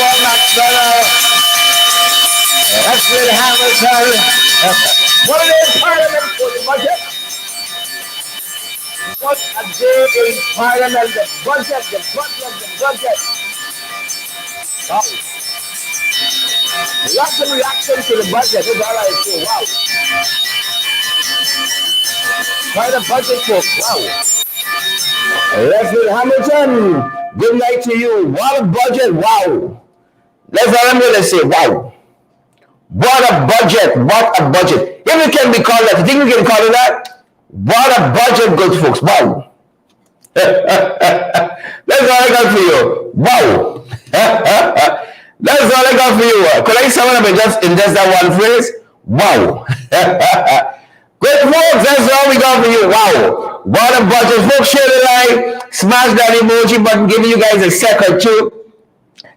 on, McDonald. That's with Hamilton. What are they in Parliament for the budget? What a day in Parliament, the budget. Wow. Lots of reaction to the budget, that's all I say. Wow. Quite a budget, folks. Wow. Leslie Hamilton, good night to you. What a budget, wow. That's all I'm going to say, wow. What a budget, what a budget. If you can be called that, you think we can call it that? What a budget, good folks, wow. That's all I got for you, wow. That's all I got for you. Could I someone in just that one phrase? Wow. Good folks, that's all we got for you, wow. What a budget, folks, share the like, smash that emoji button, giving you guys a second too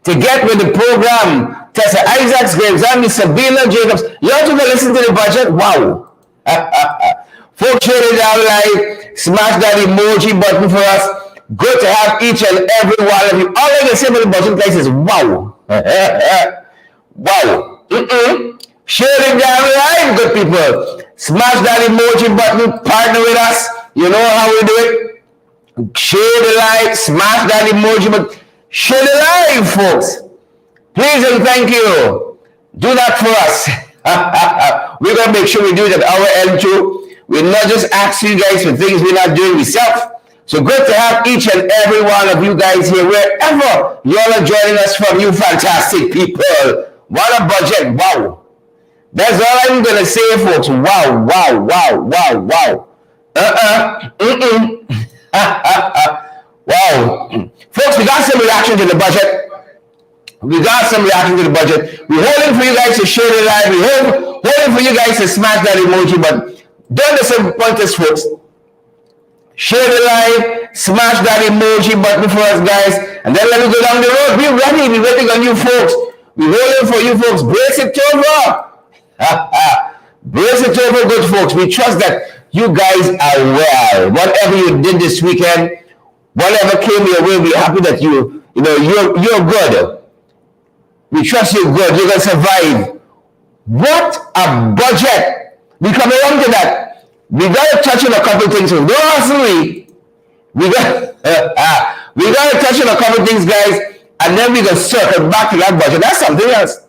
to get with the program. Tessa Isaacs, Graves, Andy, Sabina, Jacobs. You also can listen to the budget. Wow. Folks, share it down, like, smash that emoji button for us. Good to have each and every one of you. All I can say about the budget place is wow. Wow. Share it down, right, good people. Smash that emoji button. Partner with us. You know how we do it. Share the like, smash that emoji button. Share the like, folks. Please and thank you. Do that for us. We're going to make sure we do it at our end too. We're not just asking you guys for things we're not doing ourselves. So good to have each and every one of you guys here, wherever you all are joining us from, you fantastic people. What a budget. Wow. That's all I'm going to say, folks. Wow, wow, wow, wow, wow. Wow. Folks, we got some reaction to the budget. We're holding for you guys to share the live. We're holding for you guys to smash that emoji button. Don't disappoint us, folks. Share the live, smash that emoji button for us, guys, and then let me go down the road. Be ready. We're waiting on you, folks. We're holding for you, folks. Brace it over. Brace it over, good folks. We trust that you guys are well. Whatever you did this weekend, whatever came your way, we're happy that you're good. We trust you're good. You're going to survive. What a budget. We come along to that. We got to touch on a couple of things. Don't ask me. We got to touch on a couple of things, guys, and then we can circle back to that budget. That's something else.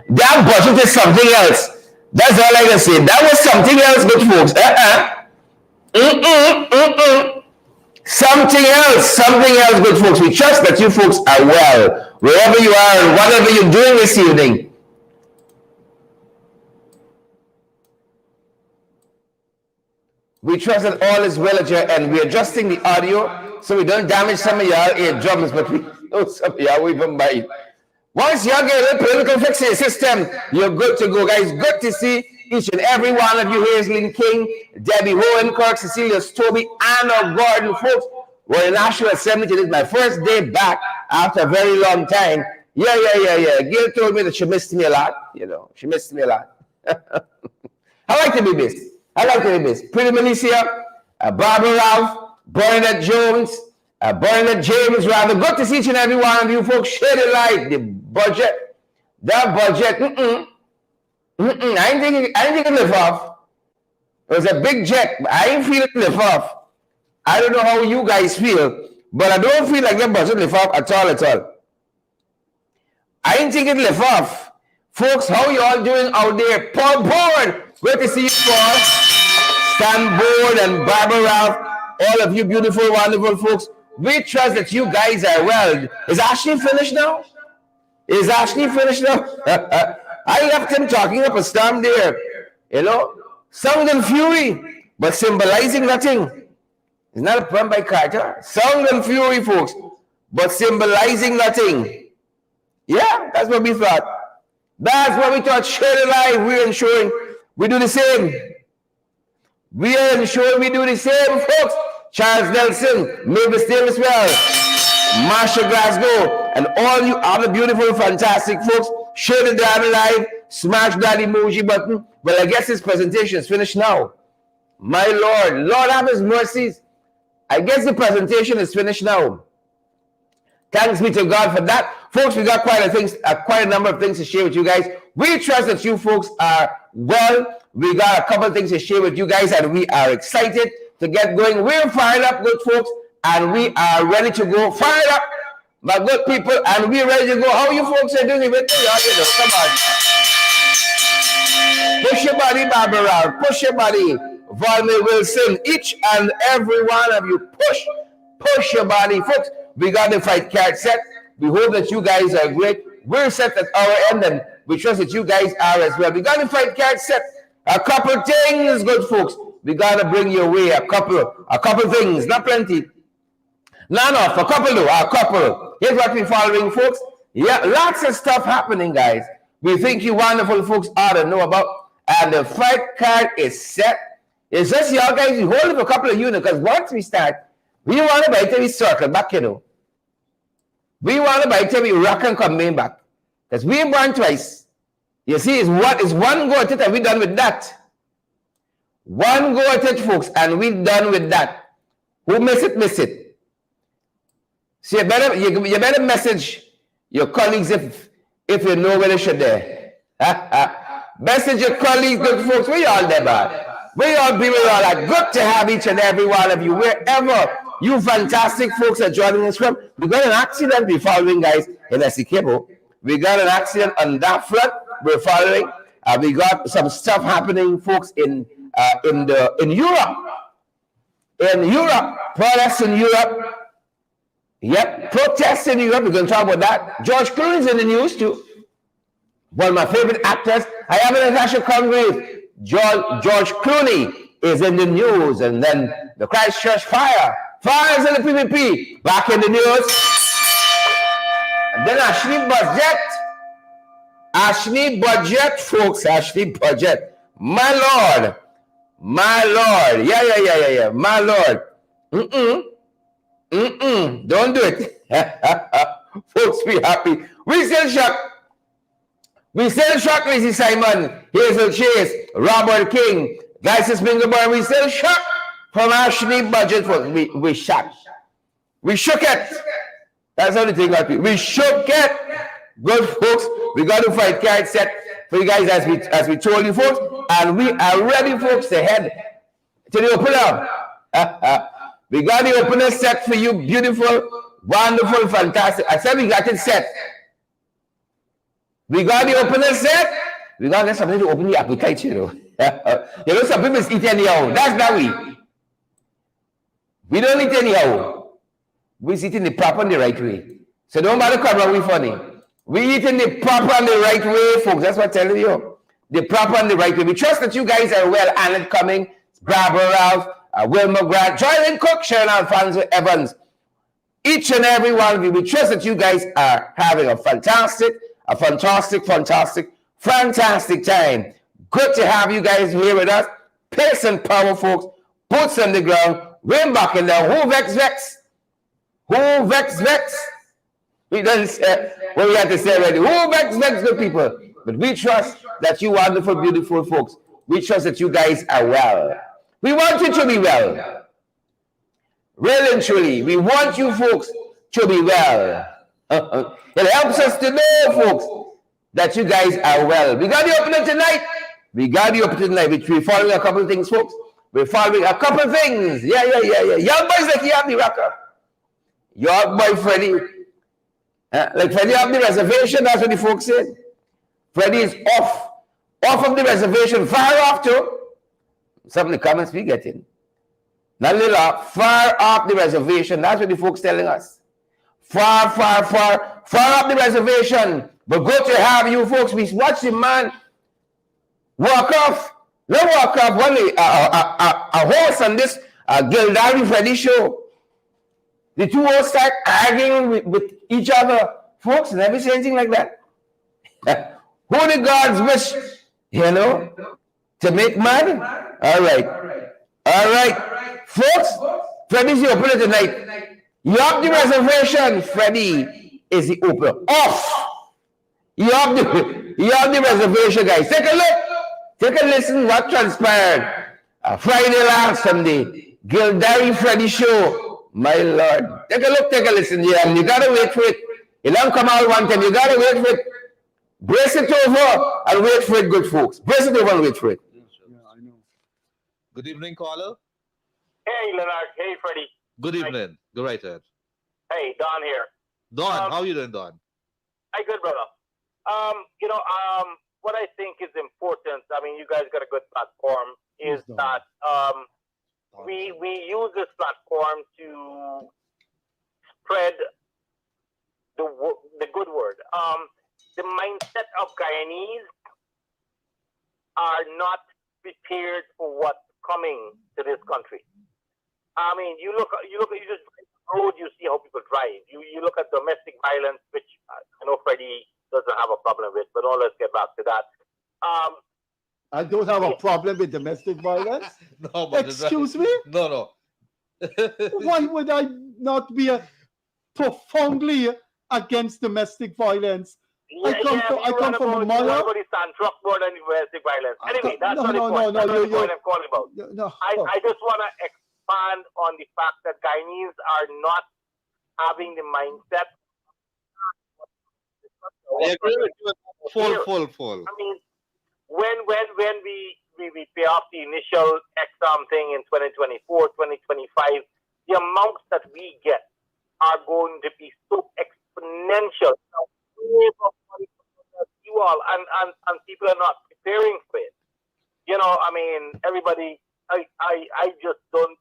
That budget is something else. That's all I can say. That was something else, good folks. Something else, good folks. We trust that you folks are well, wherever you are and whatever you're doing this evening. We trust that all is well at your end. We're adjusting the audio so we don't damage some of y'all eardrums, but we know some of y'all we even buy. Once y'all get a political fixing system, you're good to go, guys. Good to see each and every one of you. Hazelyn King, Debbie Hohenkirk, Cecilia Stobie, Anna Gordon, folks. We're in National Assembly. This is my first day back after a very long time. Yeah. Gail told me that she missed me a lot. She missed me a lot. I like to be missed. Pretty Milicia, Barbara Ralph, Bernadette Jones, Bernadette James, rather. Good to see each and every one of you folks. Share the light. The budget. That budget. I ain't think it lift off. It was a big jet, but I ain't feel it lift off. I don't know how you guys feel, but I don't feel like that budget lift off at all. I ain't think it lift off. Folks, how you all doing out there? Paul Board, great to see you, Paul. Stan Board and Barbara Ralph, all of you beautiful, wonderful folks. We trust that you guys are well. Is Ashley finished now? I left him talking up a storm there. Sound and fury, but symbolizing nothing. It's not a poem by Carter. Sound and fury, folks, but symbolizing nothing. Yeah, that's what we thought. That's what we thought. Share the live. We're ensuring we do the same. We are ensuring we do the same, folks. Charles Nelson, Mavis Davis well, Marsha Glasgow, and all you other beautiful, fantastic folks. Share the damn live. Smash that emoji button. Well, I guess this presentation is finished now. My Lord. Lord have his mercies. I guess the presentation is finished now. Thanks be to God for that. Folks, we got quite a number of things to share with you guys. We trust that you folks are well. We got a couple of things to share with you guys, and we are excited to get going. We're fired up, good folks, and we are ready to go. Fired up, my good people, and we're ready to go. How you folks are doing with me? Come on. Push your body, Barbara. Push your body. Volney Wilson. Each and every one of you, push your body. Folks, we got the fight card set. We hope that you guys are great. We're set at our end, and we trust that you guys are as well. We got the fight card set. A couple things, good folks. We gotta bring your way a couple things, not plenty. Not enough, a couple though, a couple. Here's what we're following, folks. Yeah, lots of stuff happening, guys. We think you wonderful folks ought to know about. And the fight card is set. It's just y'all guys, we hold up a couple of units, because once we start, we want to buy till we circle back, you know. We want to buy till we rock and come back. Because we born twice. You see, it's one go at it, and we done with that. One go at it, folks, and we done with that. Who miss it, miss it. So you better message your colleagues if you know where they should there. Message your colleagues, good folks. We all there, man. We all be with all that. Good to have each and every one of you, wherever you fantastic folks are joining us from. We got an accident we're following, guys, in Esikebo. We got an accident on that front we're following. We got some stuff happening, folks, in Europe. In Europe, protests in Europe. Yep, protests in Europe. We're going to talk about that. George Clooney's in the news too. One of my favorite actors. I have an Natasha Congreve. George Clooney is in the news, and then the Christchurch fires in the PPP back in the news. And then Ashley Budget, folks. Ashley Budget. My Lord, yeah, my Lord. Don't do it. Folks, be happy. We still shocked. Lizzie Simon, Hazel Chase, Robert King, Lysis Mingabar. We still shocked from Ashley Budget. Folks, we shocked. We shook it. That's how the thing got. We shook it. Good folks, we got to fight card set for you guys as we told you, folks, and we are ready, folks, to head to the opener. We got the opener set for you. Beautiful, wonderful, fantastic. I said we got it set. We got the opener set. We got to get something to open the appetite, you know. You know, some people eat anyhow. That's not we. We don't eat anyhow. We eat in the proper and the right way. So don't bother come around with funny. We eat in the proper and the right way, folks. That's what I'm telling you. The proper and the right way. We trust that you guys are well. Alan Cumming, Barbara Ralph, Wilma Grant, Joylyn Cook, Sharon Alfonso Evans. Each and every one of you. We trust that you guys are having a fantastic time. Good to have you guys here with us. Pace and power, folks. Boots on the ground. We're back in there. Who vex? Who vex? We don't say what we have to say already. Who vex, good people? But we trust that you wonderful, beautiful folks. We trust that you guys are well. We want you to be well. Really and truly, we want you folks to be well. It helps us to know, folks, that you guys are well. We got the opener tonight. We're following a couple of things, folks. We're following a couple of things. Yeah. Young boys like you have the rocker. Your boy Freddie. Like Freddie have the reservation, that's what the folks said. Freddie is off of the reservation, far off too. Some of the comments we getting. Not little far off the reservation, that's what the folks telling us. Far off the reservation. But good to have you folks. We watch the man walk off. Not walk off, one a horse on this Gildari Freddie show. The two all start arguing with each other. Folks, never say anything like that. Who the gods wish, to make money? All right. Folks, Freddie's the opener tonight. You have the reservation. Freddie is the opener. Off. You have the reservation, guys. Take a look. Take a listen what transpired. Friday last Sunday. Gildari Freddie show. My Lord. Take a look, take a listen. Yeah, you gotta wait for it. It don't come out one time. You gotta wait for it. Brace it over and wait for it, good folks. Brace it over and wait for it. Yeah, I know. Good evening, caller. Hey, Leonard. Hey, Freddie. Good evening. Go right ahead. Hey, Don here. Don, how you doing, Don? Hi, good brother. What I think is important, I mean, you guys got a good platform, is that we use this platform to spread the good word. The mindset of Guyanese are not prepared for what's coming to this country. I mean, you just drive the road, you see how people drive. You look at domestic violence, which I know Freddie doesn't have a problem with, but let's get back to that. I don't have a problem with domestic violence. No, but Excuse me? No. Why would I not be profoundly against domestic violence? I come from a mother. Everybody stand truck more than domestic violence. Anyway, that's not the point. That's not the point I'm calling about. I just want to expand on the fact that Guyanese are not having the mindset. I agree with you. Full. I mean, when we pay off the initial exam thing in 2024, 2025, the amounts that we get are going to be so exponential. You all and people are not preparing for it. You know, I mean, everybody. I just don't.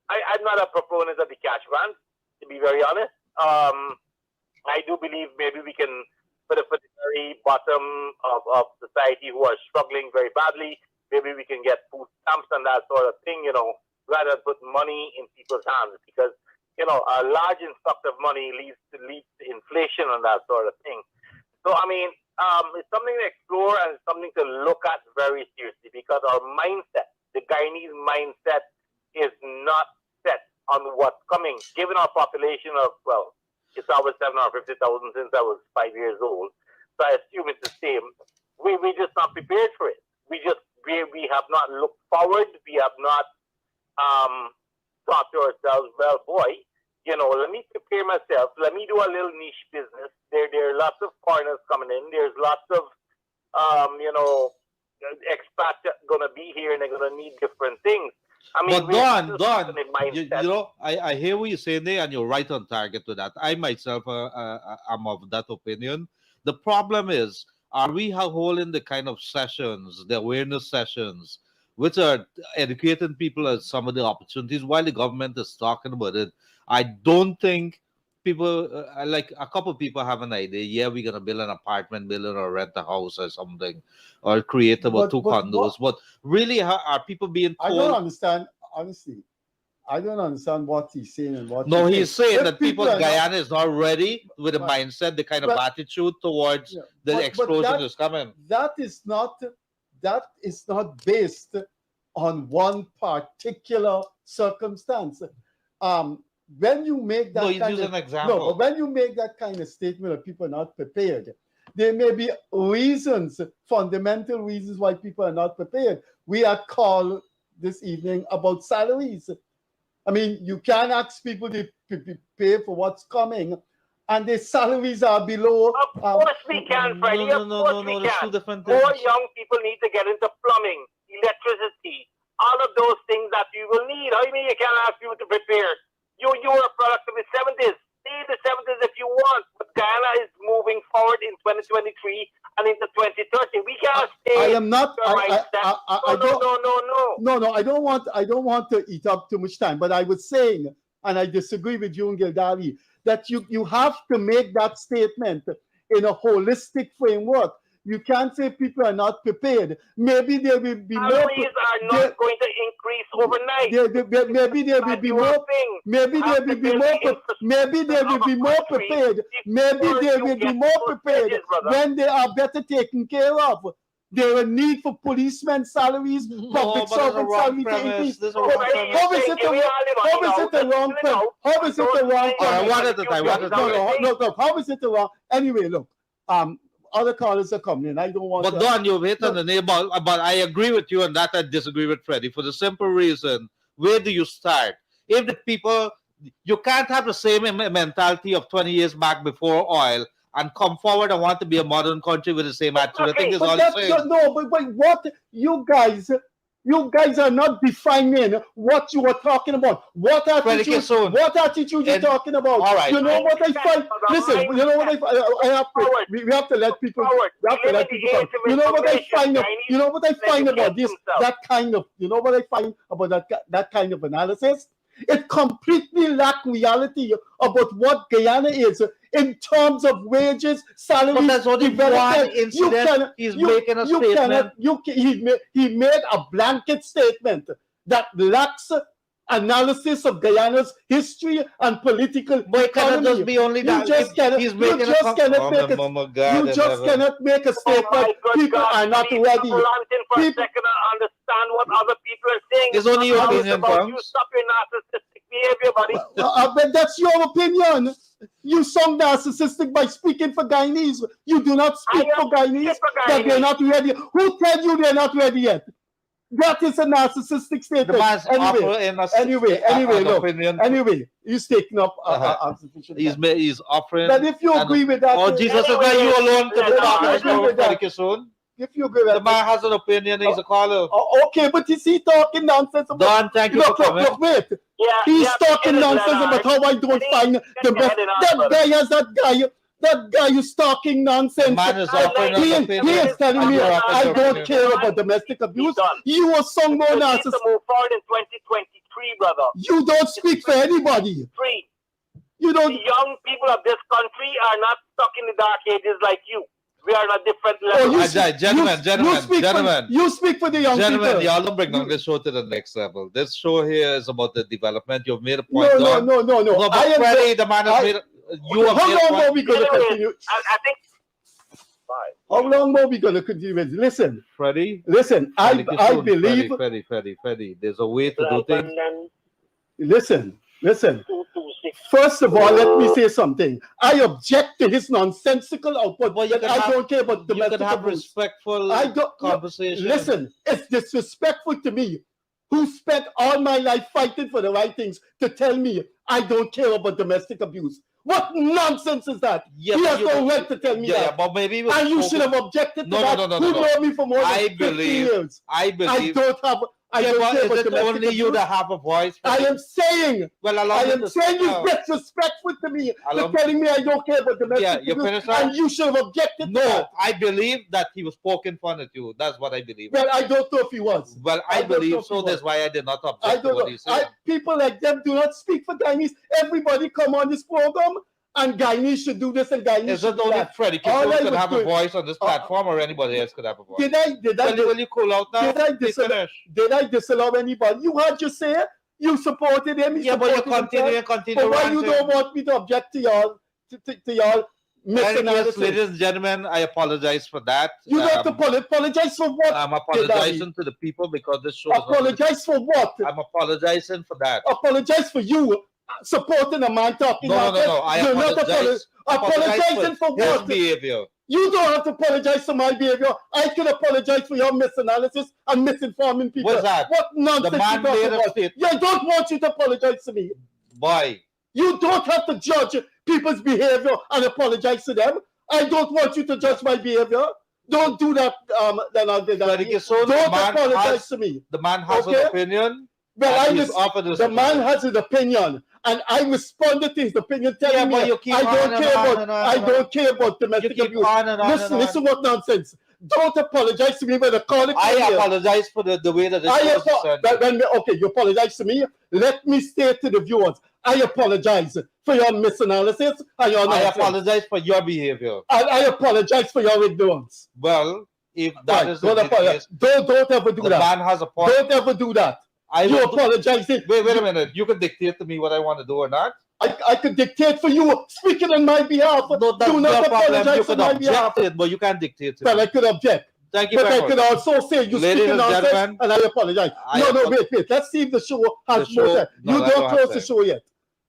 I'm not a proponent of the cash grant, to be very honest. I do believe maybe we can put it for the very bottom of society who are struggling very badly. Maybe we can get food stamps and that sort of thing, rather than put money in people's hands, because, a large influx of money leads to inflation and that sort of thing. So, I mean, it's something to explore and it's something to look at very seriously, because our mindset, the Guyanese mindset, is not set on what's coming, given our population of, well, it's over 750,000 since I was 5 years old. So I assume it's the same. We're just not prepared for it. We have not looked forward. We have not thought to ourselves, well, boy, let me prepare myself. Let me do a little niche business. There are lots of foreigners coming in. There's lots of, expats going to be here and they're going to need different things. I mean, but Don, I hear what you're saying there, and you're right on target with that. I myself am of that opinion. The problem is, are we holding the kind of sessions, the awareness sessions, which are educating people at some of the opportunities while the government is talking about it? I don't think people, like a couple of people have an idea. Yeah, we're going to build an apartment building or rent a house or something, or create about two condos. But really, are people being told? I don't understand, honestly. I don't understand what he's saying and what he's saying that people in Guyana is not ready with the mindset, the kind of attitude towards the explosion is coming. That is not based on one particular circumstance. When you make that when you make that kind of statement of people are not prepared, there may be reasons, fundamental reasons why people are not prepared. We are called this evening about salaries. I mean, you can't ask people to prepare for what's coming, and their salaries are below. Of course we can, Freddie. Of course we can. More young people need to get into plumbing, electricity, all of those things that you will need. How do you mean you can't ask people to prepare? You are a product of the 70s. Stay in the 70s if you want. But Guyana is moving forward in 2023 and into 2030. We can't stay. I am not. No. I don't want to eat up too much time. But I was saying, and I disagree with you and Gildali, that you have to make that statement in a holistic framework. You can't say people are not prepared. Maybe there will be more. Salaries are not going to increase overnight. Maybe there will be more. Maybe there will be more. Maybe there will be more prepared. Maybe there will be more prepared when they are better taken care of. There are need for policemen salaries, public servant salaries to increase. How is it the wrong thing? How is it the wrong thing? No. How is it the wrong? Anyway, look. Other callers are coming in. I don't want. But Don, you've hit on the name. But I agree with you on that. I disagree with Freddie for the simple reason: where do you start? If the people You can't have the same mentality of 20 years back before oil and come forward and want to be a modern country with the same attitude. I think it's all the same. No, but what you guys are not defining what you are talking about. What attitude you're talking about? All right. You know what I find? Listen, you know what I have to. We have to let people. We have to let people talk. You know what I find? You know what I find about this? That kind of. You know what I find about that kind of analysis? It completely lacks reality about what Guyana is in terms of wages, salaries, but that's only one incident. He's making a statement. He made a blanket statement that lacks analysis of Guyana's history and political economy. It cannot just be only that. You just cannot make a statement. People are not ready. People understand what other people are saying. It's only your opinion, you stop your narcissistic behavior, buddy. But that's your opinion. You sound narcissistic by speaking for Guyanese. You do not speak for Guyanese, that they're not ready. Who tell you they're not ready yet? That is a narcissistic statement. Anyway, he's taking up he's offering. But if you agree with that, oh Jesus, is not you alone to talk soon. If you agree with the man has an opinion, he's a caller. Okay, but is he talking nonsense about? Don, thank you for coming. Look, wait. He's talking nonsense about how I don't find the best. That guy is talking nonsense. He is telling me I don't care about domestic abuse. You are some more narcissist. Move forward in 2023, brother. You don't speak for anybody. You don't. The young people of this country are not stuck in the dark ages like you. We are on a different level. Gentlemen. You speak for the young people. Y'all don't bring this show to the next level. This show here is about the development. You've made a point. No. But Freddie, the man has made. How long more we going to continue? I think. How long more we going to continue? Listen, Freddie. Listen, I believe. Freddie. There's a way to do things. Listen. First of all, let me say something. I object to this nonsensical output. Well, I don't care about domestic abuse. You can have respectful conversation. Listen, it's disrespectful to me, who spent all my life fighting for the right things, to tell me I don't care about domestic abuse. What nonsense is that? Yeah, he has no right to tell me that. But maybe and you should have objected to that. Who know me for more than 50 years? I believe. I don't care is about it only abuse. you that have a voice? I am saying. I am saying you're disrespectful to me. You're telling me I don't care about domestic abuse. And you should have objected to that. I believe that he was poking fun at you. That's what I believe. Well, I don't know if he was. Well, I believe so. That's why I did not object to what he said. People like them do not speak for Guyanese. Everybody come on this program. And Guyanese should do this and Guyanese should do that. Freddie could have a voice on this platform or anybody else could have a voice. Will you cool out now? Did I disallow anybody? You had your say. You supported him. But you continue. But why you don't want me to object to y'all? To y'all misanalysis? Ladies and gentlemen, I apologize for that. You don't have to apologize for what? I'm apologizing to the people because this show. Apologize for what? I'm apologizing for that. Apologize for you. Supporting a man talking. No. I apologize. Apologizing for what? Behavior. You don't have to apologize for my behavior. I can apologize for your misanalysis and misinforming people. What's that? What nonsense the man you talking about? Yeah, I don't want you to apologize to me. Why? You don't have to judge people's behavior and apologize to them. I don't want you to judge my behavior. Don't do that. Don't apologize to me. The man has an opinion. Well, the man has an opinion, and I responded to his opinion, telling me I don't care about domestic abuse. Listen, what nonsense. Don't apologize to me when I call it. I apologize for the way that okay, you apologize to me. Let me say to the viewers, I apologize for your misanalysis and your nonsense. I apologize for your behavior. And I apologize for your ignorance. Well, if that is don't apologize. Don't ever do that. The man has a point. Don't ever do that. You apologize. Wait a minute. You can dictate to me what I want to do or not. I could dictate for you, speaking on my behalf. No, that's do not apologize on my behalf. But you can't dictate to me. Well, I could object. Thank you but I could also say you speaking nonsense and I apologize. Wait. Let's see if the show has more time. You don't close the show yet.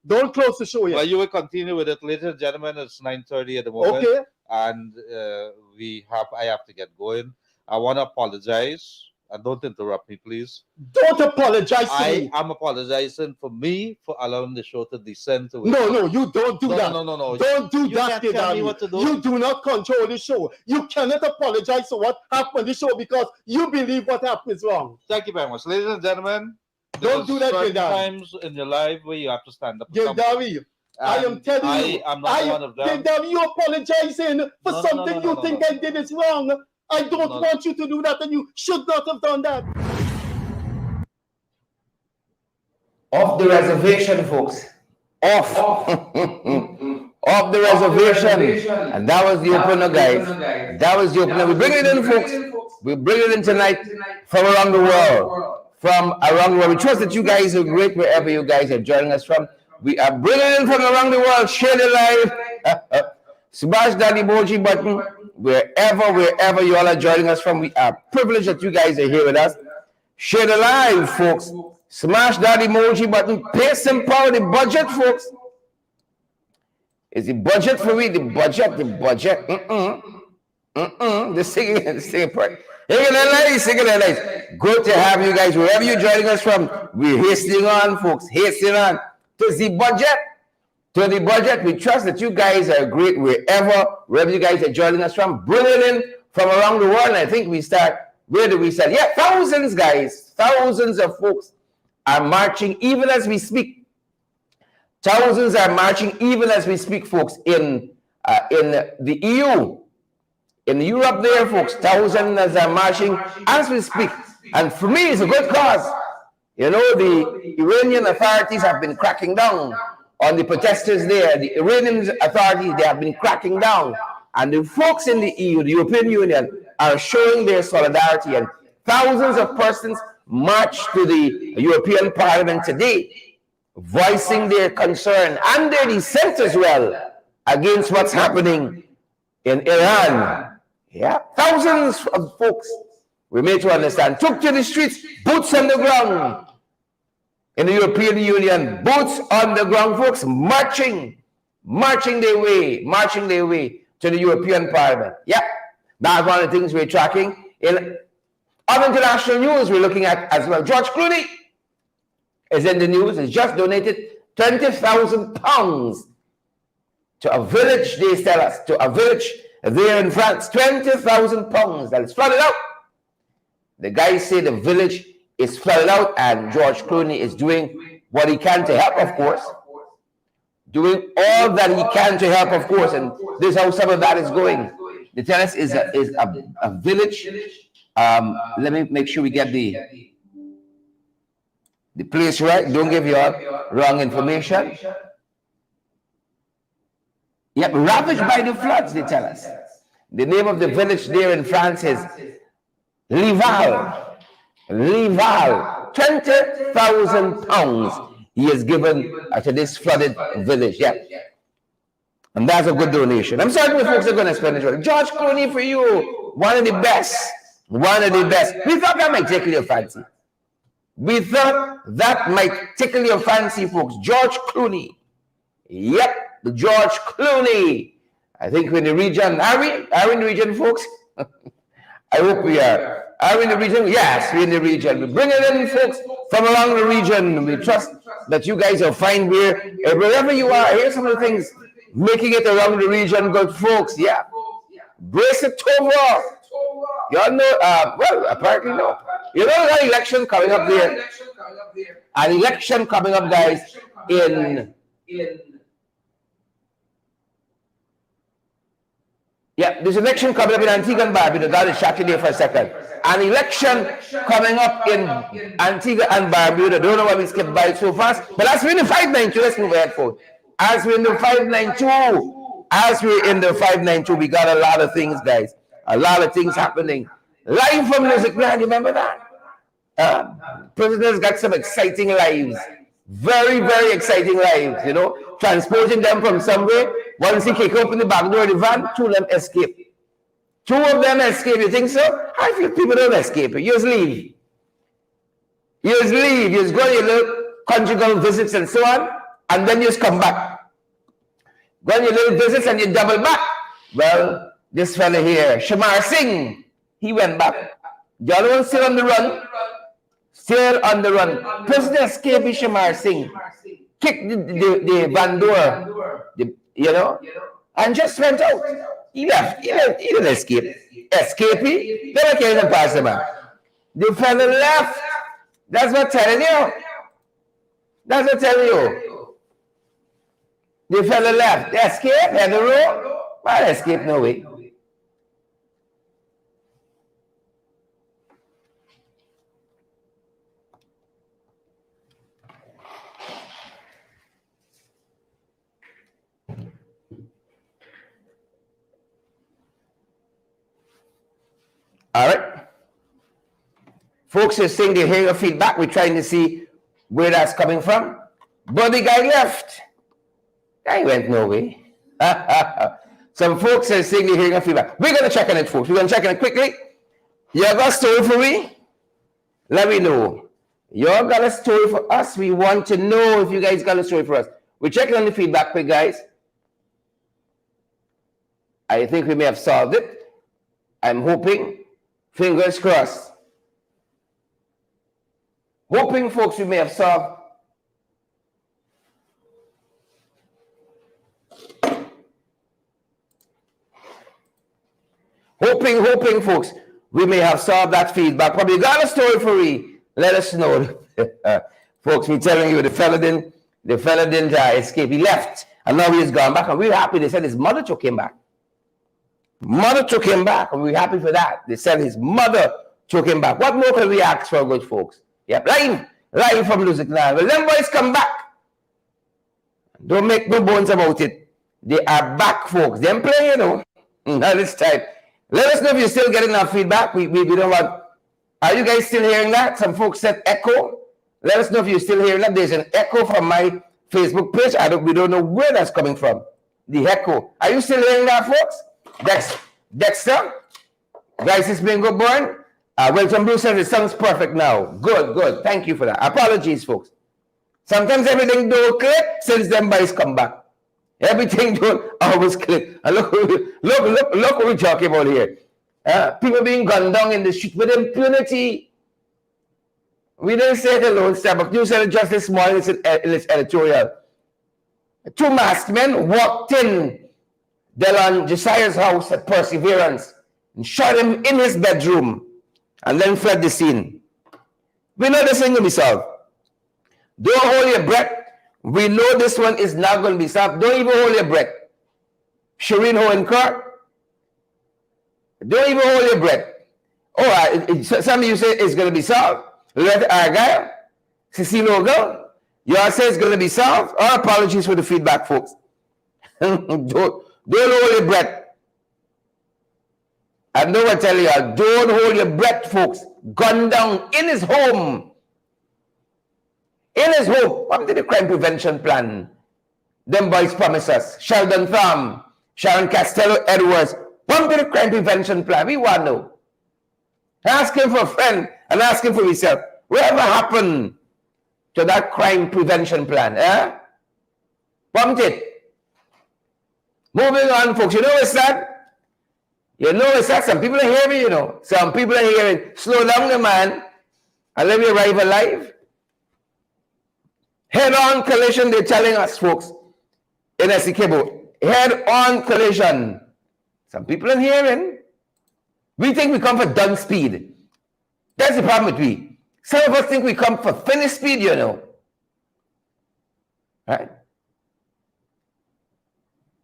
Don't close the show yet. Well, you will continue with it. Ladies and gentlemen, it's 9:30 at the moment. Okay. And I have to get going. I want to apologize And don't interrupt me, please. Don't apologize to me. I am apologizing for me for allowing the show to descend to it. No, you don't do that. No. Don't do You that, can't tell me what to do. You do not control the show. You cannot apologize for what happened on the show because you believe what happened is wrong. Thank you very much. Ladies and gentlemen, don't do that, Gildari. Times in your life where you have to stand up. Gildari, I am telling you. I am not one of them. Gildari, you're apologizing for something you think I did is wrong. I don't want you to do that, and you should not have done that. Off the reservation, folks. Off. Off the reservation. And that was the opener, guys. That was the opener. We bring it in, folks. We bring it in tonight from around the world. From around the world. We trust that you guys are great wherever you guys are joining us from. We are bringing it in from around the world. Share the live. Smash that emoji button. Wherever you all are joining us from, we are privileged that you guys are here with us. Share the live, folks. Smash that emoji button. Pay some power. The budget, folks. Is the budget for me? The budget. The singing part. Singing ladies. Good to have you guys wherever you're joining us from. We're hastening on, folks. Hastening on to the budget. To the budget, we trust that you guys are great wherever you guys are joining us from. Bring it in from around the world. And I think we start, where do we start? Yeah, thousands, guys. Thousands of folks are marching even as we speak. Thousands are marching even as we speak, folks, in the EU. In Europe there, folks, thousands are marching as we speak. And for me, it's a good cause. You know, the Iranian authorities have been cracking down on the protesters there. The Iranian authorities, they have been cracking down. And the folks in the EU, the European Union, are showing their solidarity. And thousands of persons marched to the European Parliament today, voicing their concern and their dissent as well against what's happening in Iran. Yeah, thousands of folks, we made to understand, took to the streets, boots on the ground. In the European Union, boots on the ground, folks, marching their way to the European Parliament. Yeah, that's one of the things we're tracking. In other international news, we're looking at as well. George Clooney is in the news. He's just donated £20,000 to a village, they tell us, to a village there in France. £20,000 that is flooded out. The guys say the village is flooded out, and George Clooney is doing what he can to help, of course. Doing all that he can to help, of course, and this is how some of that is going. The tennis is a village. Let me make sure we get the place right. Don't give you wrong information. Yep, ravaged by the floods, they tell us. The name of the village there in France is Lival. 20,000 pounds he has given to this flooded village. Yeah. And that's a good donation. I'm sorry if folks are going to spend it. George Clooney for you. One of the best. One of the best. We thought that might tickle your fancy. We thought that might tickle your fancy, folks. George Clooney. Yep. The George Clooney. I think we're in the region. Are we in the region, folks? I hope we are. Are we in the region? Yes, we're in the region. We bring it in, folks, from around the region. We trust that you guys are fine wherever you are. Here's some of the things making it around the region, good folks. Yeah. Brace it over. Y'all know, well, apparently no. You know that election coming up there? An election coming up, guys, yeah, there's an election coming up in Antigua and Barbuda. That is shocking there for a second. An election coming up in Antigua and Barbuda. Don't know why we skipped by it so fast. But as we're in the 592, let's move ahead, folks. As we're in the 592, we got a lot of things, guys. A lot of things happening. Live from Music Man, you remember that? Prisoners got some exciting lives. Very, very exciting lives, you know. Transporting them from somewhere. Once he kick open the back door of the van, two of them escape. Two of them escape. You think so? I feel people don't escape. You just leave. You just leave. You just go on your little conjugal visits and so on, and then you just come back. Go on your little visits and you double back. Well, this fella here, Shamar Singh, he went back. The other one still on the run. Still on the run. President escaped Shamar Singh. Kicked the van door, and just went out. He left. He didn't escape. Escapee? They don't care even pass him out. The fellow left. That's what I'm telling you. That's what I'm telling you. The fellow left. They escaped, had the road. Why escape? No way. All right. Folks are saying they're hearing a feedback. We're trying to see where that's coming from. But the guy left. Guy went no way. Some folks are saying they're hearing a feedback. We're going to check on it, folks. We're going to check on it quickly. You got a story for me? Let me know. You got a story for us? We want to know if you guys got a story for us. We're checking on the feedback quick, guys. I think we may have solved it. I'm hoping. Fingers crossed. Hoping, folks, we may have solved. Hoping, folks, we may have solved that feedback. Probably got a story for me. Let us know. Folks, we're telling you, the fella didn't escape. He left, and now he's gone back, and we're happy. They said his mother took him back. Mother took him back, and we're happy for that. They said his mother took him back. What more can we ask for, good folks? Yep, live from Lusick Land. Well, them boys come back. Don't make no bones about it. They are back, folks. Them play, you know. Now this time. Let us know if you're still getting our feedback. We don't want. Are you guys still hearing that? Some folks said echo. Let us know if you're still hearing that. There's an echo from my Facebook page. We don't know where that's coming from. The echo. Are you still hearing that, folks? Dexter, guys, it's been good, born. Wilton Bruce says it sounds perfect now. Good. Thank you for that. Apologies, folks. Sometimes everything don't click since them boys come back. Everything don't always click. And look what we're talking about here. People being gunned down in the street with impunity. We didn't say it alone, but you said it just this morning in its editorial. Two masked men walked in Delon Josiah's house at Perseverance and shot him in his bedroom and then fled the scene. We know this ain't going to be solved. Don't hold your breath. We know this one is not going to be solved. Don't even hold your breath. Shireen Hohencourt, don't even hold your breath. Oh, some of you say it's going to be solved. Let Argyle, Cecile Ogle, you all say it's going to be solved. Our apologies for the feedback, folks. Don't hold your breath. I know I tell you, don't hold your breath, folks. Gunned down in his home. In his home. What did the crime prevention plan? Them boys promise us. Sheldon Thumb, Sharon Castello Edwards. What did the crime prevention plan? We want to know. Ask him for a friend and ask him for himself. Whatever happened to that crime prevention plan? What it? Moving on, folks. You know what's that? You know what's that? Some people are hearing, you know. Some people are hearing, slow down the man and let me arrive alive. Head-on collision, they're telling us, folks, in Essequibo. Head-on collision. Some people are hearing. We think we come for done speed. That's the problem with we. Some of us think we come for finished speed, you know. Right?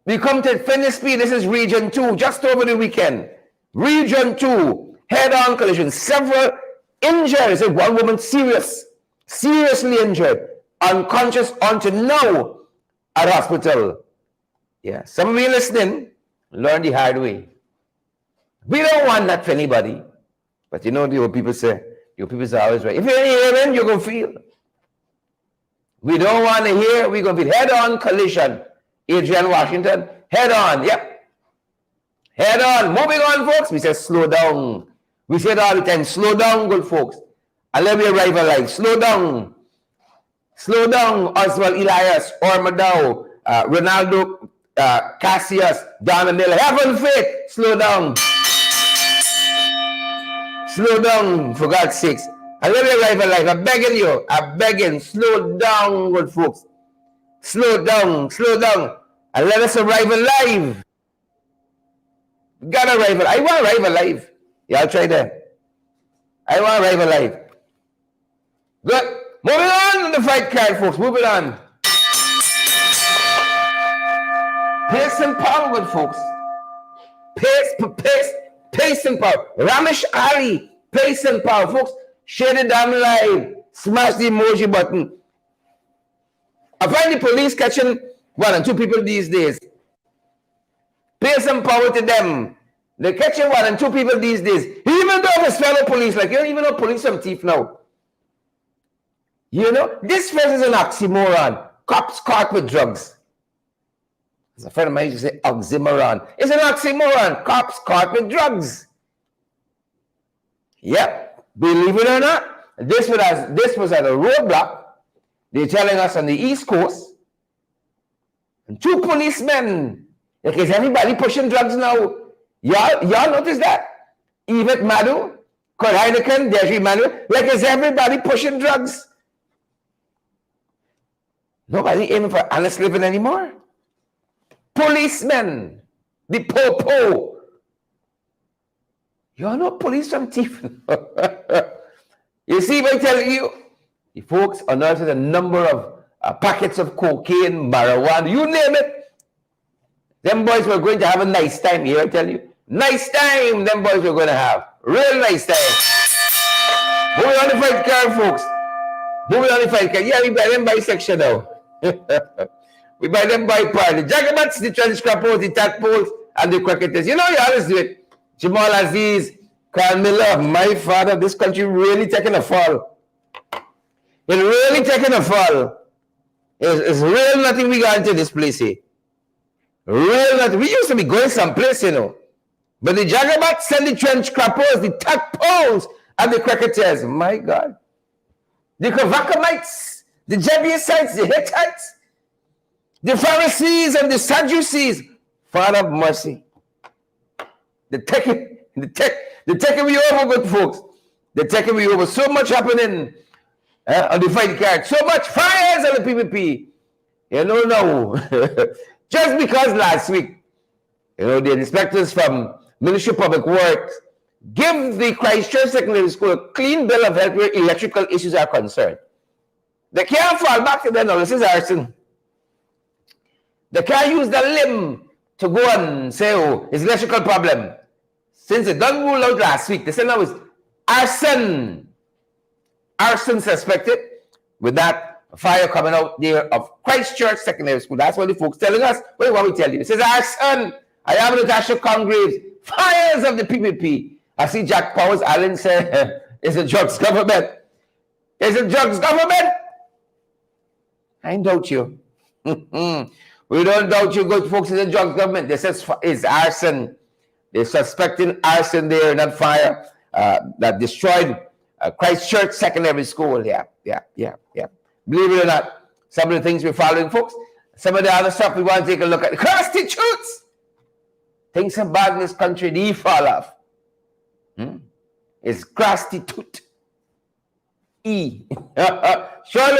We come to finish speed. This is Region 2, just over the weekend. Region 2, head-on collision. Several injuries. One woman seriously injured, unconscious until now at hospital. Yeah, some of you listening, learn the hard way. We don't want that for anybody. But you know what people say? Your people are always right. If you're hearing, you're going to feel. We don't want to hear. We're going to feel head-on collision. Adrian Washington, head on, yep. Head on. Moving on, folks. We say slow down. We say it all the time. Slow down, good folks. And let me arrive alive. Slow down. Slow down, Oswald Elias, Ormadao, Ronaldo, Cassius, Donna Miller. Heaven faith. Slow down. Slow down, for God's sakes. I let me arrive alive. I'm begging you. I'm begging. Slow down, good folks. Slow down. Slow down. And let us arrive alive. We gotta arrive alive. I want to arrive alive. Yeah, I'll try that. I want to arrive alive. Good. Moving on to the fight card, folks. Moving on. Pace and power, good folks. Pace and power. Ramesh Ali. Pace and power, folks. Share the damn live. Smash the emoji button. I find the police catching 1 and 2 people these days. Pay some power to them. They're catching 1 and 2 people these days. Even though his fellow police, like you don't even know police some thief now. You know, this phrase is an oxymoron. Cops caught with drugs. As a friend of mine used to say oxymoron. It's an oxymoron. Cops caught with drugs. Yep. Believe it or not, this was at a roadblock. They're telling us on the East Coast. And 2 policemen. Like, is anybody pushing drugs now? Y'all notice that? Yvette Madu, Kurt Heineken, Deirdre Manuel. Like, is everybody pushing drugs? Nobody aiming for honest living anymore. Policemen, the po-po. You're not police from thief. You see, by telling you, the folks unearthed a number of packets of cocaine, marijuana, you name it. Them boys were going to have a nice time here, I tell you. Nice time them boys were going to have. Real nice time. Moving on the fight card, folks. Moving on the fight card. Yeah, we buy them by section now. We buy them by part. The Jagabats, the Transcrapos, the Tadpoles, and the Cricketers. You know, you always do it. Jamal Aziz, Carl Miller, my father, this country really taking a fall. It's really taking a fall. It's real nothing we got into this place here. Real nothing. We used to be going someplace, you know. But the Jagabats and the Transcrapos, the Tadpoles, and the Cricketers, my God. The Kavakamites, the Jebusites, the Hittites, the Pharisees and the Sadducees, Father of mercy. They're taking me over, good folks. They're taking me over. So much happening on the fight card. So much fires on the PPP. You know, no. Just because last week, you know, the inspectors from Ministry of Public Works give the Christchurch Secondary School a clean bill of health where electrical issues are concerned. They can't fall back to them. No, this is arson. They can't use the limb to go and say, oh, it's electrical problem. Since they done rule out last week, they said now it's arson. Arson suspected with that fire coming out there of Christchurch Secondary School. That's what the folks telling us. What do we tell you? It says arson. I am Natasha Congraves. Fires of the PPP. I see Jack Powers Allen say, it's a drugs government. It's a drugs government. I doubt you. We don't doubt you, good folks, in the drugs government. They says it's arson. They're suspecting arson there, not fire, that destroyed Christchurch Secondary School. Yeah. Believe it or not, some of the things we're following, folks, some of the other stuff we want to take a look at. Prostitutes! Things are bad in this country, they fall off. It's prostitute. Surely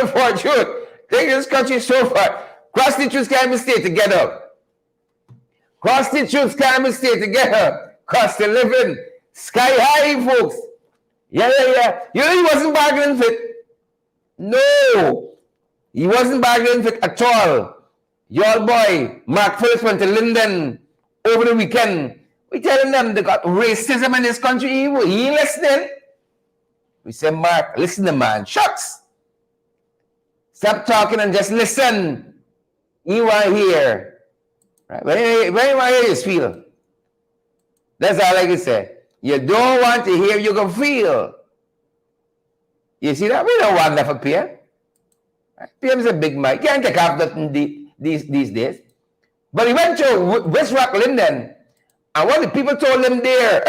fortune. Take this country so far. Prostitutes can't even stay together. Prostitutes can't even stay together. Cost of living sky high, folks. Yeah. You know, he wasn't bargaining fit. No, he wasn't bargaining fit at all. Your boy, Mark Phillips, went to Linden over the weekend. We telling them they got racism in this country. He ain't listening. We say, Mark, listen to man. Shucks. Stop talking and just listen. You want to hear. Right? When you want to hear, you feel. That's all I can say. You don't want to hear, you can feel. You see that? We don't want that for PM. PM is a big man. You can't take off nothing these days. But he went to West Rock Linden, and what the people told him there,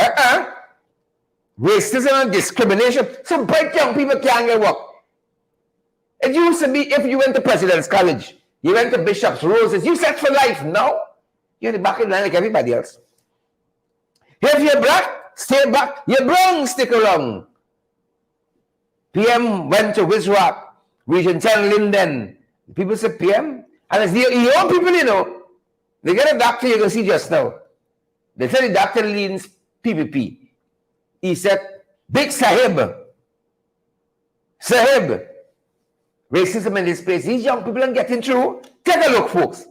racism and discrimination. Some bright young people can't get work. It used to be if you went to President's College, you went to Bishop's Roses, you set for life. No, you're in the back of the line like everybody else. If you're black, Stay back. You're brown, stick around. PM went to Wisrock, Region 10, Linden. People say PM. And it's the young people, you know. They get a doctor you can see just now. They tell the doctor leans PPP. He said, Big Sahib. Sahib. Racism in this place. These young people are getting through. Take a look, folks.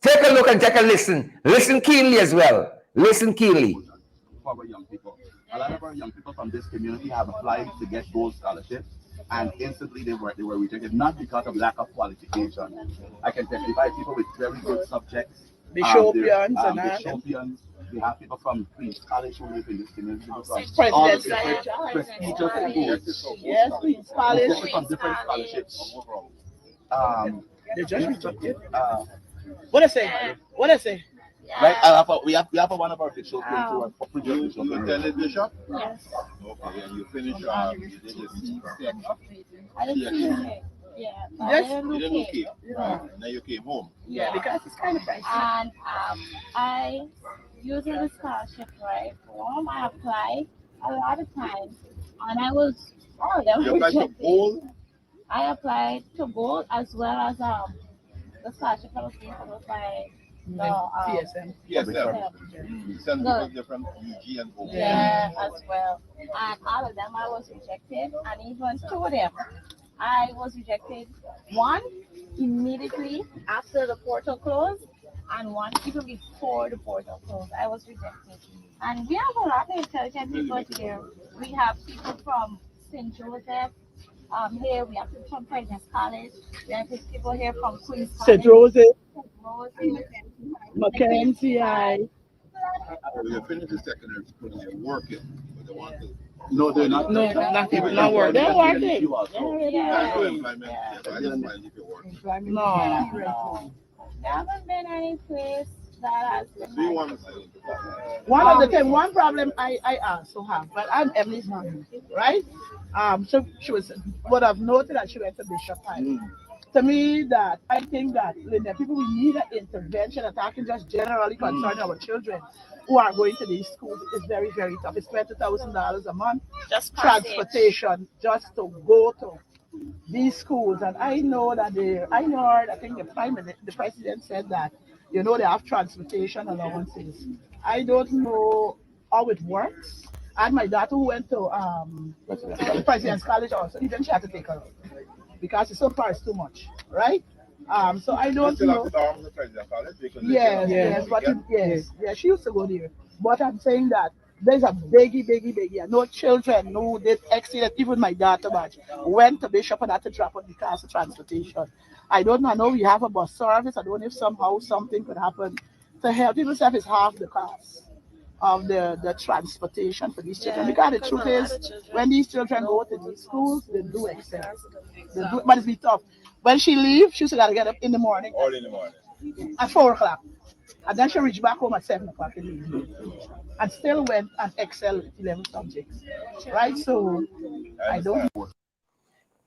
Take a look and take a listen. Listen keenly as well. Listen keenly. For our young people. A lot of our young people from this community have applied to get gold scholarships, and instantly they were rejected, not because of lack of qualification. I can testify people with very good subjects. Bishopians Bishopians. We have people from Queen's College who live in this community. From all the different prestigious schools. Yes, Queen's College. From different scholarships. They just rejected. What I say? What I say? Right, we have one of our bishops who are bishop. You attended bishop? Yes. Okay, and you finished. You did this. I didn't see yeah, but I didn't You didn't look okay. Right. And then you came home. Yeah, because it's kind of pricey. And I using the scholarship right form. I applied a lot of times, and I was You applied to gold? I applied to gold as well as the scholarship I was being proposed by the PSM. Yes, Yeah. Some people different UG and gold. Yeah, as well. And all of them I was rejected, and even two of them I was rejected. One immediately after the portal closed, and one even before the portal closed. I was rejected. And we have a lot of intelligent people here. We have people from St. Joseph. Here we have people from President's College. We have people here from Queen's College. St. Roses, Roses, Mackenzie, You finished the secondary school and you're working, but they want to. No, they're not. No, not working. They're working. I know yeah. employment, but I just find if you're working. No. There haven't been any place that has been So you like, want to say, One of the things, one problem I also have, but I'm Emily's mom, right? So she would have noted that she went to Bishop High. To me, that I think that the people we need an intervention attacking just generally concerning our children who are going to these schools is very, very tough. It's $20,000 a month. just Transportation just to go to these schools. And I know that I think the president said that, they have transportation allowances. I don't know how it works. And my daughter who went to President's College also, even she had to take her out because it's so far it's too much, right? So I don't still know. have to go to the President College because Yes, she used to go there. But I'm saying that there's a biggie. No children who did exceed, even my daughter batch went to Bishop and had to drop on because of transportation. I don't know. I know we have a bus service. I don't know if somehow something could happen to help. People say it's half the cost of the transportation for these children. Because the truth is, when these children go to these schools, they do excel. But it's be tough. When she leaves, she's got to get up in the morning. all in the morning. At 4 o'clock. And then she reached back home at 7 o'clock in the evening. And still went and excelled with 11 subjects. Right? So I don't know.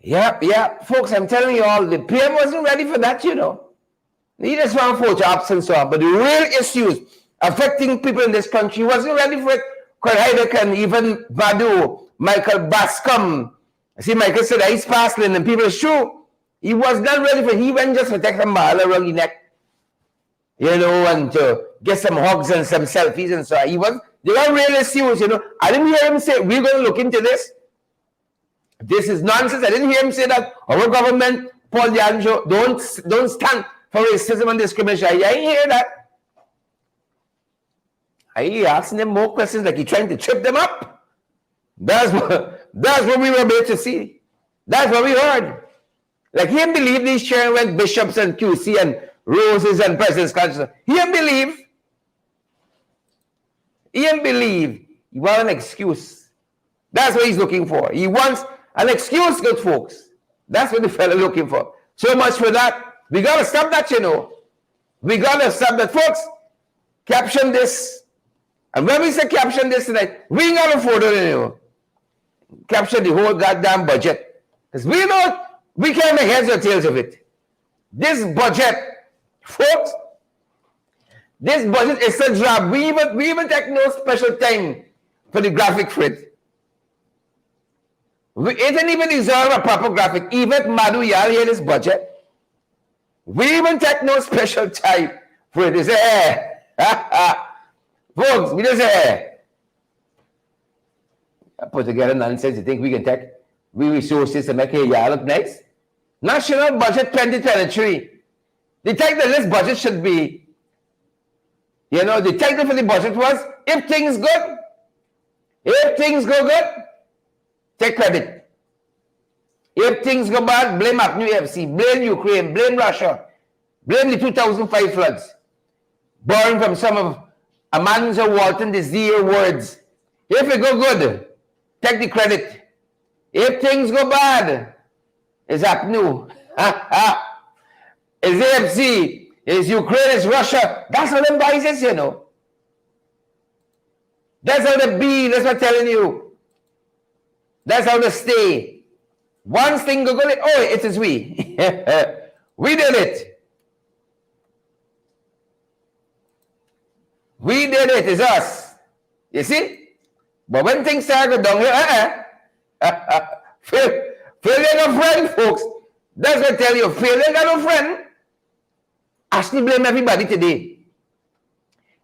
Yeah. Folks, I'm telling you all, the PM wasn't ready for that, He just want photo ops and so on. But the real issues affecting people in this country wasn't ready for it. Kwal and even Badu, Michael Bascom. I see Michael said he's passing and people sure. He was not ready for it. He went just to take some ball around his neck. And to get some hugs and some selfies and so on. They were really serious, I didn't hear him say, we're going to look into this. This is nonsense. I didn't hear him say that our government, Paul Janjo, don't stand for racism and discrimination. I didn't hear that. I asking them more questions like he's trying to trip them up. That's what we were able to see. That's what we heard. Like he didn't believe these children went bishops and QC and Roses and President's College. He didn't believe. He didn't believe. He wants an excuse. That's what he's looking for. He wants an excuse, good folks. That's what the fella looking for. So much for that. We got to stop that, We got to stop that. Folks, caption this. And when we say caption this tonight, we ain't got to afford it, Capture the whole goddamn budget. Because we can't make heads or tails of it. This budget, folks, this budget is a job. We even take no special time for the graphic for it. It didn't even deserve a proper graphic. Even Madu Yal here this budget. We even take no special time for it. They say, folks, we just say, I put together nonsense. You think we can take resources to make here Yal look nice? National Budget 2023. The title of this budget should be, the title for the budget was, if things good, if things go good, take credit. If things go bad, blame ACNU FC, blame Ukraine, blame Russia, blame the 2005 floods. Born from some of Amanza Walton, the dear words. If it go good, take the credit. If things go bad, it's ACNU. It's AFC, it's Ukraine, it's Russia. That's how them guys is, That's how they be, that's what I'm telling you. That's how they stay. Once thing go good, oh, it is we. We did it. We did it, it's us. You see? But when things start to go down here, failure got a friend, folks. That's what I tell you. Failure got no friend. Actually blame everybody today.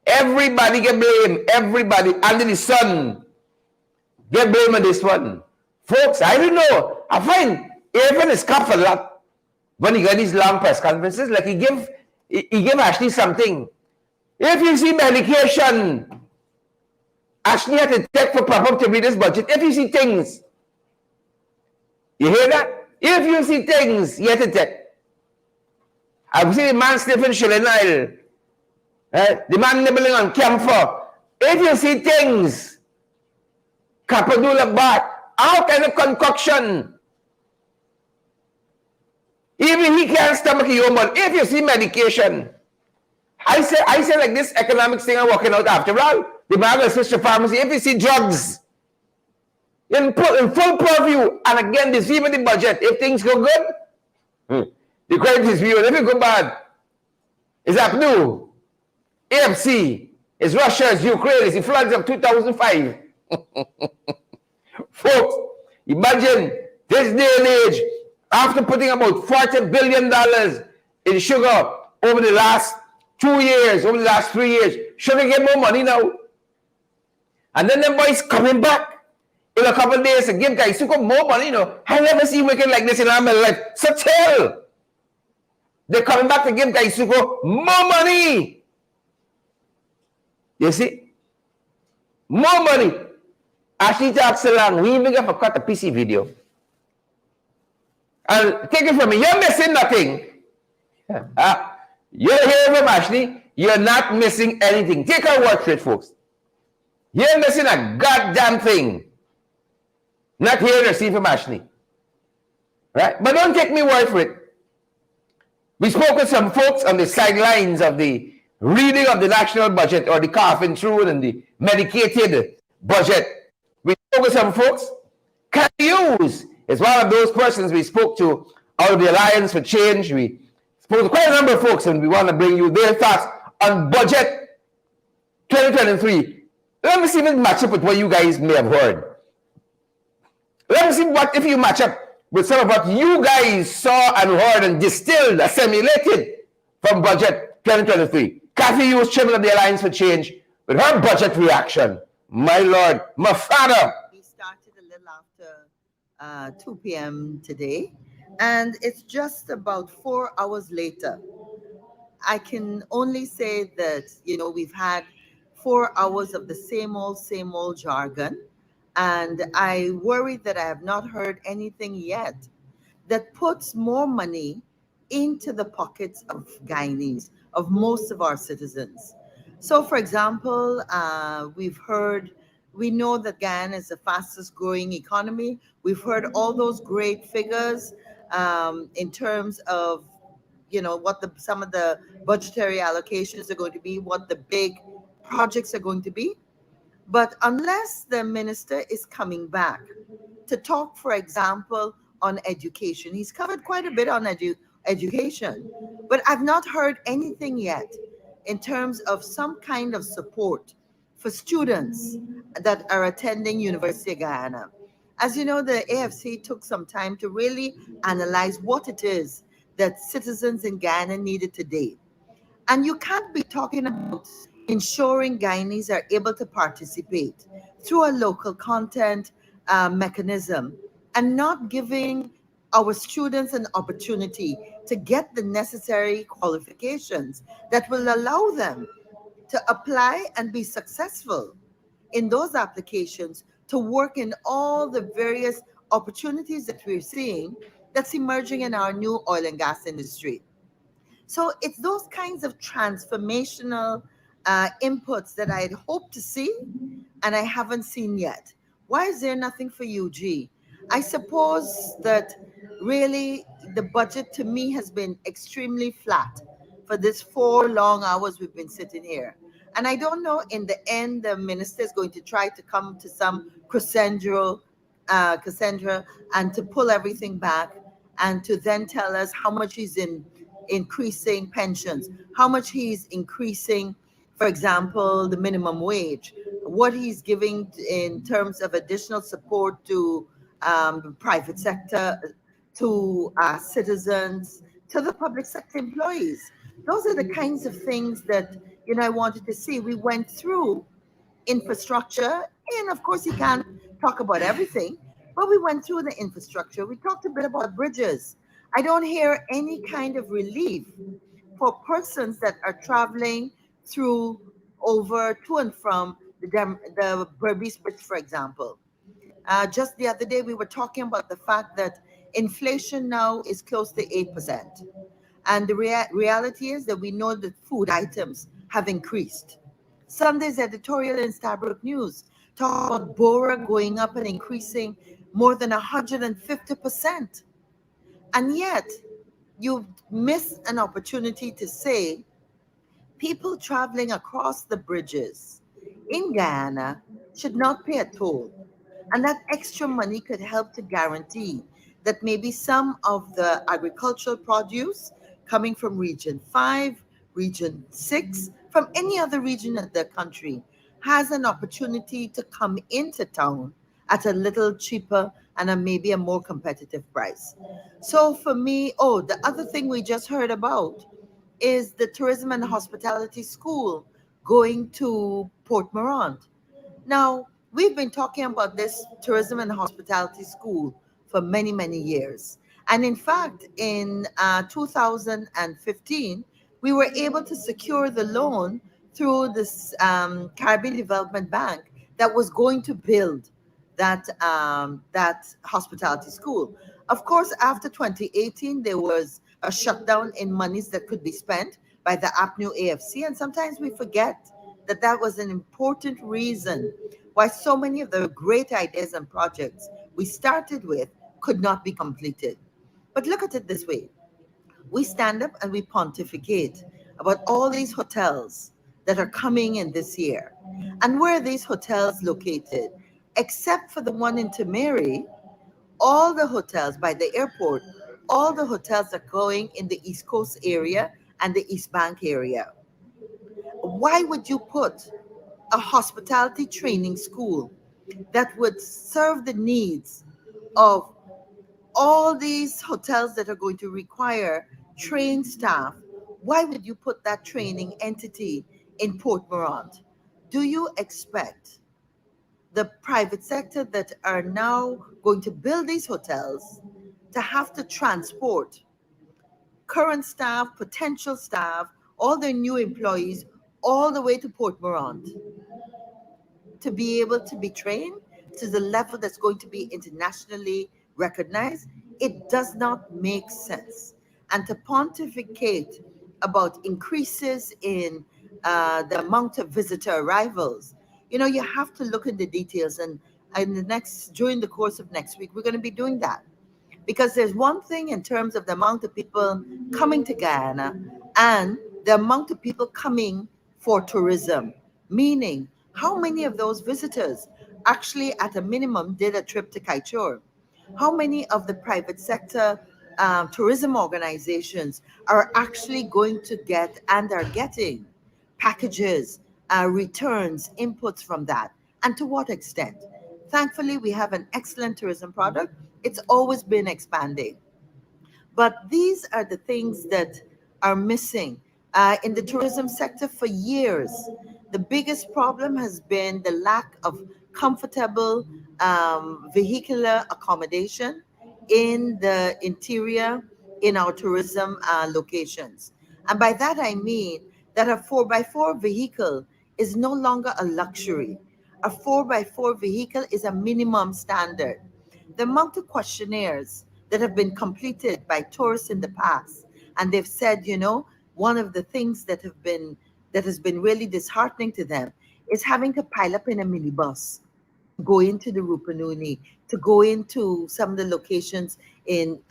Everybody get blame. Everybody under the sun get blame on this one. Folks, I don't know. I find even is cut a lot when he got these long press conferences. Like he give Ashley something. If you see medication, Ashley had to take for proper to read this budget. If you see things, you hear that? If you see things, you have to take. I've seen the man sniffing shilling oil. The man nibbling on camphor. If you see things, Capadula bath, all kind of concoction. Even he can't stomach your own. If you see medication, I say like this economics thing I'm working out after all. The man will switch to pharmacy. If you see drugs in full purview, and again, this even the budget, if things go good, the credit is viewed. If it go bad, it's ACNU, AFC, it's Russia, it's Ukraine, it's the floods of 2005. Folks, imagine this day and age, after putting about $40 billion in sugar over the last 2 years, over the last 3 years, sugar get more money now. And then them boys coming back in a couple of days to give guys more money, I never see wicked like this in my life. So tell. They're coming back to give guys more money. You see? More money. Ashley talks along. We even got cut a PC video. And take it from me. You're missing nothing. You're hearing from Ashley. You're not missing anything. Take our word for it, folks. You're missing a goddamn thing. Not hearing or seeing from Ashley. Right? But don't take me word for it. We spoke with some folks on the sidelines of the reading of the national budget or the coffin through and the medicated budget. We spoke with some folks. Can use is one of those persons we spoke to out of the Alliance for Change. We spoke to quite a number of folks and we want to bring you their thoughts on budget 2023. Let me see if it match up with what you guys may have heard. Let me see what if you match up with some of what you guys saw and heard and distilled, assimilated from budget 2023. Kathy Hughes, chairman of the Alliance for Change, with her budget reaction. My Lord, my father. We started a little after 2 p.m. today, and it's just about 4 hours later. I can only say that, we've had 4 hours of the same old jargon. And I worry that I have not heard anything yet that puts more money into the pockets of Guyanese, of most of our citizens. So, for example, we know that Guyana is the fastest growing economy. We've heard all those great figures in terms of, what some of the budgetary allocations are going to be, what the big projects are going to be. But unless the minister is coming back to talk, for example, on education, he's covered quite a bit on education, but I've not heard anything yet in terms of some kind of support for students that are attending University of Guyana. As you know, the AFC took some time to really analyze what it is that citizens in Guyana needed today. And you can't be talking about ensuring Guyanese are able to participate through a local content mechanism and not giving our students an opportunity to get the necessary qualifications that will allow them to apply and be successful in those applications to work in all the various opportunities that we're seeing that's emerging in our new oil and gas industry. So it's those kinds of transformational inputs that I'd hoped to see and I haven't seen yet. Why is there nothing for UG? I suppose that really the budget to me has been extremely flat for this 4 long hours we've been sitting here. And I don't know in the end the minister is going to try to come to some Cassandra, and to pull everything back and to then tell us how much he's increasing pensions, how much he's increasing, for example, the minimum wage, what he's giving in terms of additional support to the private sector, to citizens, to the public sector employees. Those are the kinds of things that I wanted to see. We went through infrastructure, and of course, you can't talk about everything, but we went through the infrastructure. We talked a bit about bridges. I don't hear any kind of relief for persons that are traveling through over to and from the Berbice Bridge, for example. Just the other day, we were talking about the fact that inflation now is close to 8%. And the reality is that we know that food items have increased. Sunday's editorial in Stabrook News talked about Bora going up and increasing more than 150%. And yet, you miss an opportunity to say people traveling across the bridges in Guyana should not pay a toll. And that extra money could help to guarantee that maybe some of the agricultural produce coming from Region 5, Region 6, from any other region of the country has an opportunity to come into town at a little cheaper and maybe a more competitive price. So for me, the other thing we just heard about is the Tourism and Hospitality School going to Port Morant. Now, we've been talking about this tourism and hospitality school for many, many years. And in fact, in 2015, we were able to secure the loan through this Caribbean Development Bank that was going to build that hospitality school. Of course, after 2018, there was a shutdown in monies that could be spent by the APNU AFC, and sometimes we forget that that was an important reason why so many of the great ideas and projects we started with could not be completed. But look at it this way. We stand up and we pontificate about all these hotels that are coming in this year. And where are these hotels located? Except for the one in Temeri, all the hotels by the airport, all the hotels are going in the East Coast area and the East Bank area. Why would you put a hospitality training school that would serve the needs of all these hotels that are going to require trained staff? Why would you put that training entity in Port Morant? Do you expect the private sector that are now going to build these hotels to have to transport current staff, potential staff, all their new employees, all the way to Port Morant to be able to be trained to the level that's going to be internationally recognized? It does not make sense. And to pontificate about increases in the amount of visitor arrivals, you have to look at the details. And during the course of next week, we're going to be doing that. Because there's one thing in terms of the amount of people coming to Guyana and the amount of people coming for tourism, meaning how many of those visitors actually at a minimum did a trip to Kaieteur? How many of the private sector tourism organizations are actually going to get and are getting packages returns, inputs from that, and to what extent. Thankfully, we have an excellent tourism product. It's always been expanding. But these are the things that are missing in the tourism sector for years. The biggest problem has been the lack of comfortable vehicular accommodation in the interior in our tourism locations. And by that I mean that a 4x4 vehicle is no longer a luxury. A 4x4 vehicle is a minimum standard. The amount of questionnaires that have been completed by tourists in the past, and they've said, one of the things that has been really disheartening to them is having to pile up in a minibus, go into the Rupununi, to go into some of the locations in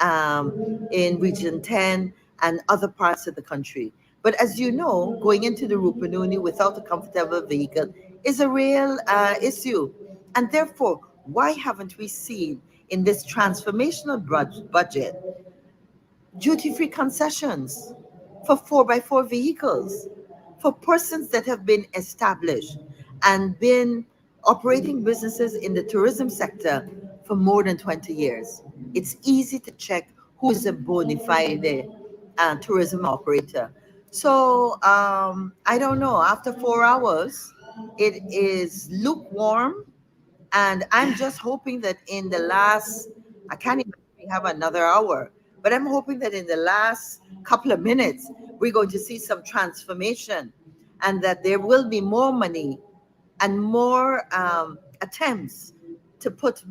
Region 10 and other parts of the country. But as you know, going into the Rupununi without a comfortable vehicle is a real issue. And therefore, why haven't we seen in this transformational budget duty-free concessions for 4x4 vehicles for persons that have been established and been operating businesses in the tourism sector for more than 20 years? It's easy to check who is a bona fide tourism operator. So I don't know, after 4 hours, it is lukewarm. And I'm just hoping that in the last, I can't even we have another hour, but I'm hoping that in the last couple of minutes, we're going to see some transformation and that there will be more money and more attempts to put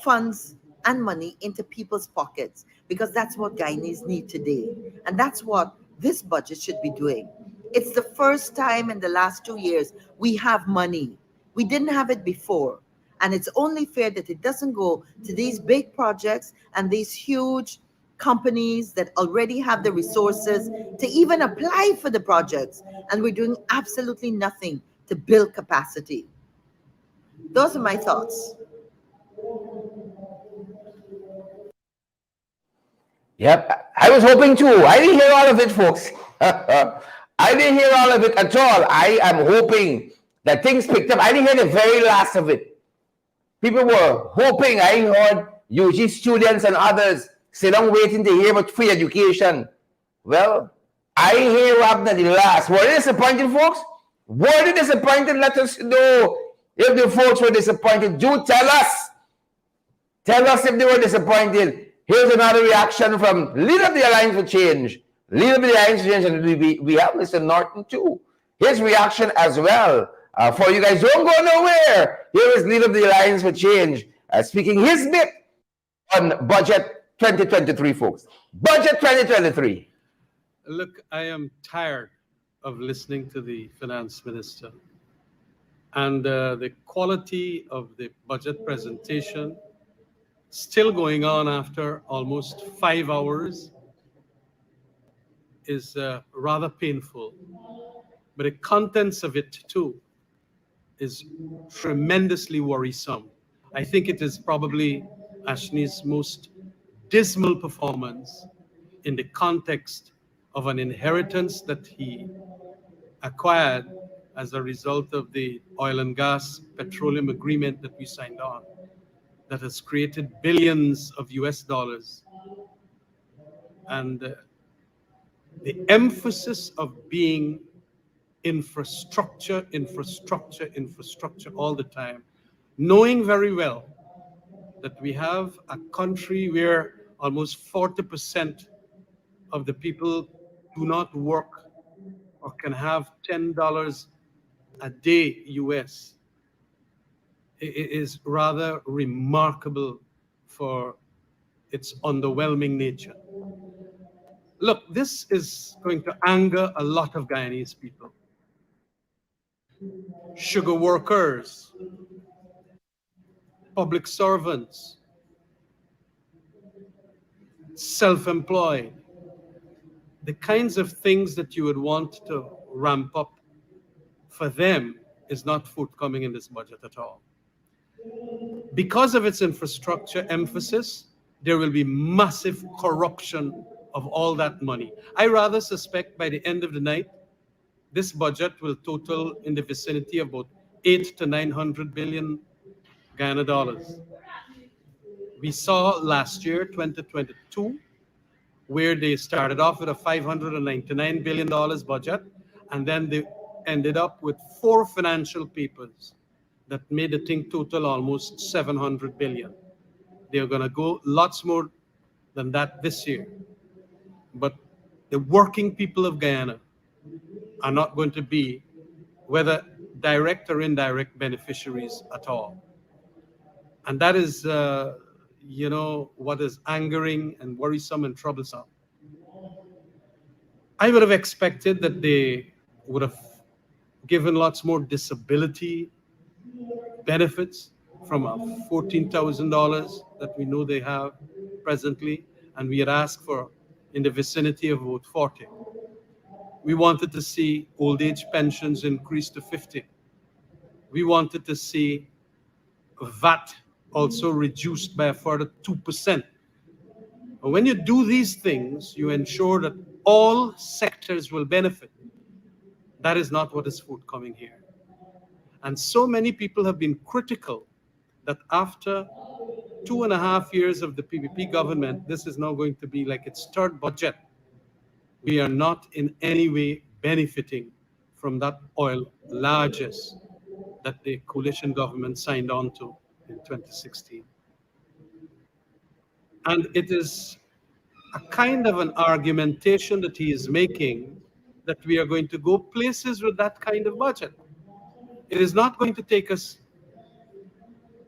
funds and money into people's pockets, because that's what Guyanese need today. And that's what this budget should be doing. It's the first time in the last 2 years we have money. We didn't have it before. And it's only fair that it doesn't go to these big projects and these huge companies that already have the resources to even apply for the projects. And we're doing absolutely nothing to build capacity. Those are my thoughts. Yep, I was hoping to. I didn't hear all of it, folks. I didn't hear all of it at all. I am hoping that things picked up. I didn't hear the very last of it. People were hoping. I heard UG students and others sit down waiting to hear about free education. Well, I hear what happened at the last. Were they disappointed, folks? Were they disappointed? Let us know if the folks were disappointed. Do tell us. Tell us if they were disappointed. Here's another reaction from Leader of the Alliance for Change. Leader of the Alliance for Change, and we have Mr. Norton too. His reaction as well. For you guys, don't go nowhere. Here is Leader of the Alliance for Change speaking his bit on Budget 2023, folks. Budget 2023. Look, I am tired of listening to the finance minister. And the quality of the budget presentation still going on after almost 5 hours is rather painful. But the contents of it too is tremendously worrisome. I think it is probably Ashni's most dismal performance in the context of an inheritance that he acquired as a result of the oil and gas petroleum agreement that we signed on, that has created billions of US dollars. And the emphasis of being infrastructure all the time, knowing very well that we have a country where almost 40% of the people do not work or can have $10 a day US. It is rather remarkable for its underwhelming nature. Look, this is going to anger a lot of Guyanese people. Sugar workers, public servants, self-employed, the kinds of things that you would want to ramp up for them is not forthcoming in this budget at all. Because of its infrastructure emphasis, there will be massive corruption of all that money. I rather suspect by the end of the night, this budget will total in the vicinity of about 8 to 900 billion Ghana dollars. We saw last year, 2022, where they started off with a $599 billion budget, and then they ended up with 4 financial papers that made the thing total almost 700 billion. They're going to go lots more than that this year. But the working people of Guyana are not going to be, whether direct or indirect, beneficiaries at all. And that is, what is angering and worrisome and troublesome. I would have expected that they would have given lots more disability benefits from $14,000 that we know they have presently, and we had asked for in the vicinity of about 40. We wanted to see old age pensions increase to 50. We wanted to see VAT also reduced by a further 2%. But when you do these things, you ensure that all sectors will benefit. That is not what is forthcoming here. And so many people have been critical that after 2.5 years of the PPP government, this is now going to be like its third budget. We are not in any way benefiting from that oil largesse that the coalition government signed on to in 2016. And it is a kind of an argumentation that he is making that we are going to go places with that kind of budget. It is not going to take us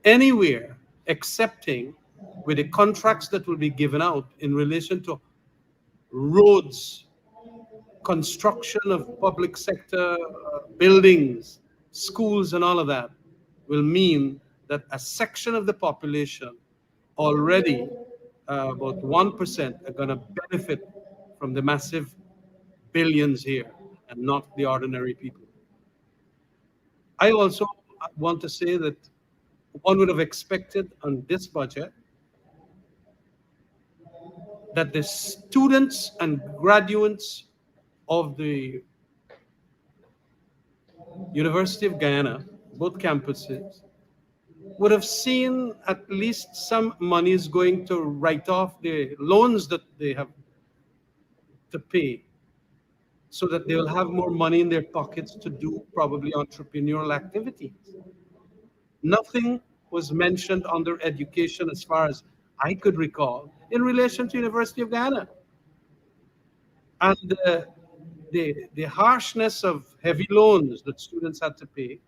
anywhere excepting with the contracts that will be given out in relation to roads, construction of public sector buildings, schools, and all of that will mean that a section of the population, already about 1%, are going to benefit from the massive billions here and not the ordinary people. I also want to say that one would have expected on this budget that the students and graduates of the University of Guyana, both campuses, would have seen at least some monies going to write off the loans that they have to pay, so that they will have more money in their pockets to do probably entrepreneurial activities. Nothing was mentioned under education, as far as I could recall, in relation to University of Ghana. And the harshness of heavy loans that students had to pay,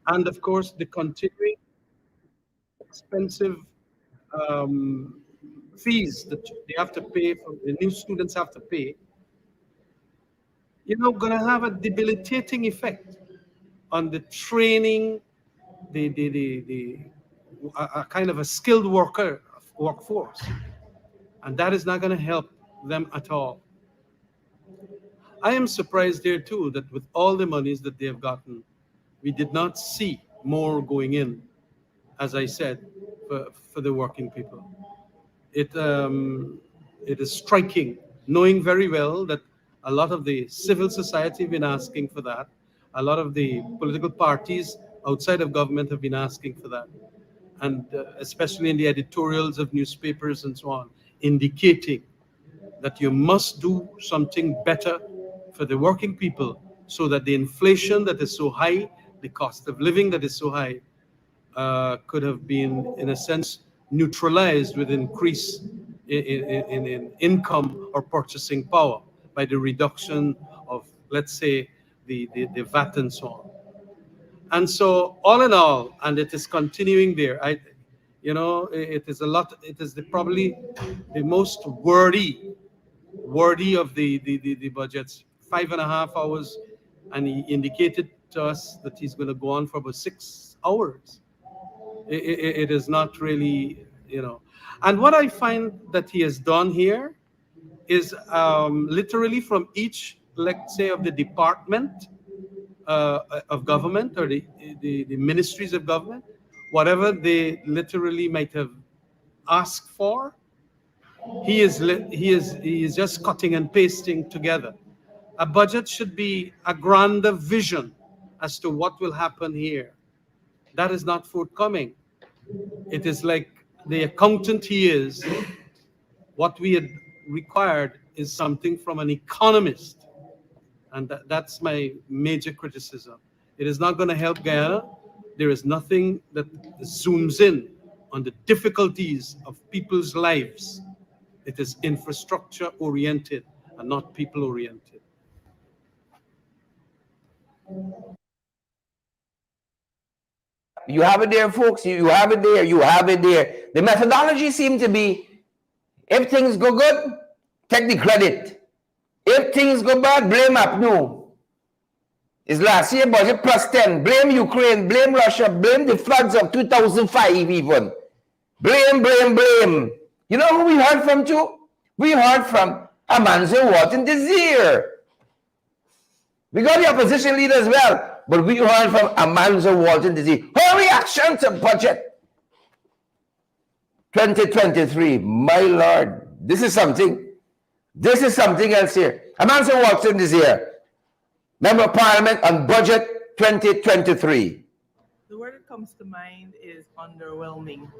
and of course the continuing expensive fees that they have to pay, for the new students have to pay, going to have a debilitating effect on the training, a kind of a skilled workforce, and that is not going to help them at all. I am surprised there too that with all the monies that they have gotten, we did not see more going in, as I said, for the working people. It is striking, knowing very well that a lot of the civil society have been asking for that. A lot of the political parties outside of government have been asking for that. And especially in the editorials of newspapers and so on, indicating that you must do something better for the working people so that the inflation that is so high, the cost of living that is so high, could have been, in a sense, neutralized with increase in income or purchasing power by the reduction of, let's say, the VAT and so on. And so, all in all, and it is continuing there. It is a lot. It is probably the most wordy of the budgets. 5.5 hours, and he indicated to us that he's going to go on for about 6 hours. It is not really, And what I find that he has done here is literally from each, let's say, of the department of government, or the ministries of government, whatever they literally might have asked for, he is just cutting and pasting together. A budget should be a grander vision as to what will happen here. That is not forthcoming. It is like the accountant he is. What we had required is something from an economist. And that's my major criticism. It is not going to help Guyana. There is nothing that zooms in on the difficulties of people's lives. It is infrastructure oriented and not people oriented. You have it there, folks. You have it there. You have it there. The methodology seemed to be, if things go good, take the credit. If things go bad, blame up. No. It's last year budget plus 10. Blame Ukraine, blame Russia, blame the floods of 2005 even. Blame. You know who we heard from too? We heard from Amanzo Wharton Desir. We got the opposition leader as well, but we heard from Amanzo Wharton Desir. Her reaction to budget 2023. My Lord, this is something. This is something else here. Amanzo Wharton Desir, Member of Parliament on Budget 2023. The word that comes to mind is underwhelming.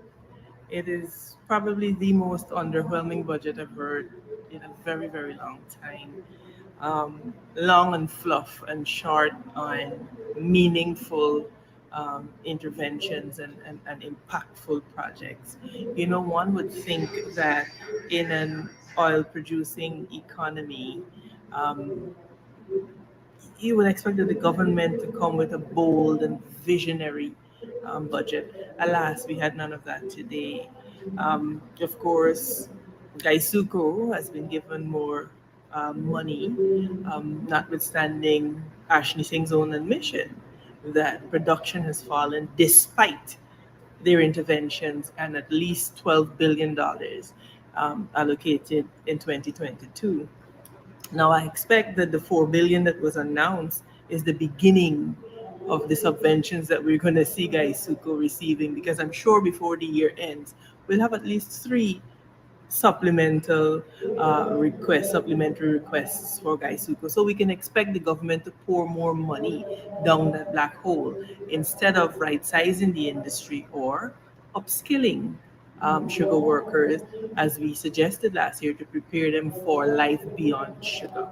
It is probably the most underwhelming budget I've heard in a very, very long time. Long on fluff and short on meaningful interventions and impactful projects. You know, one would think that in an oil-producing economy, you would expect that the government to come with a bold and visionary budget. Alas, we had none of that today. Of course, Gaisuko has been given more money, notwithstanding Ashley Singh's own admission that production has fallen despite their interventions and at least $12 billion allocated in 2022. Now, I expect that the $4 billion that was announced is the beginning of the subventions that we're going to see Gaisuko receiving, because I'm sure before the year ends, we'll have at least 3 supplementary requests for Gaisuko. So we can expect the government to pour more money down that black hole instead of right-sizing the industry or upskilling sugar workers, as we suggested last year, to prepare them for life beyond sugar.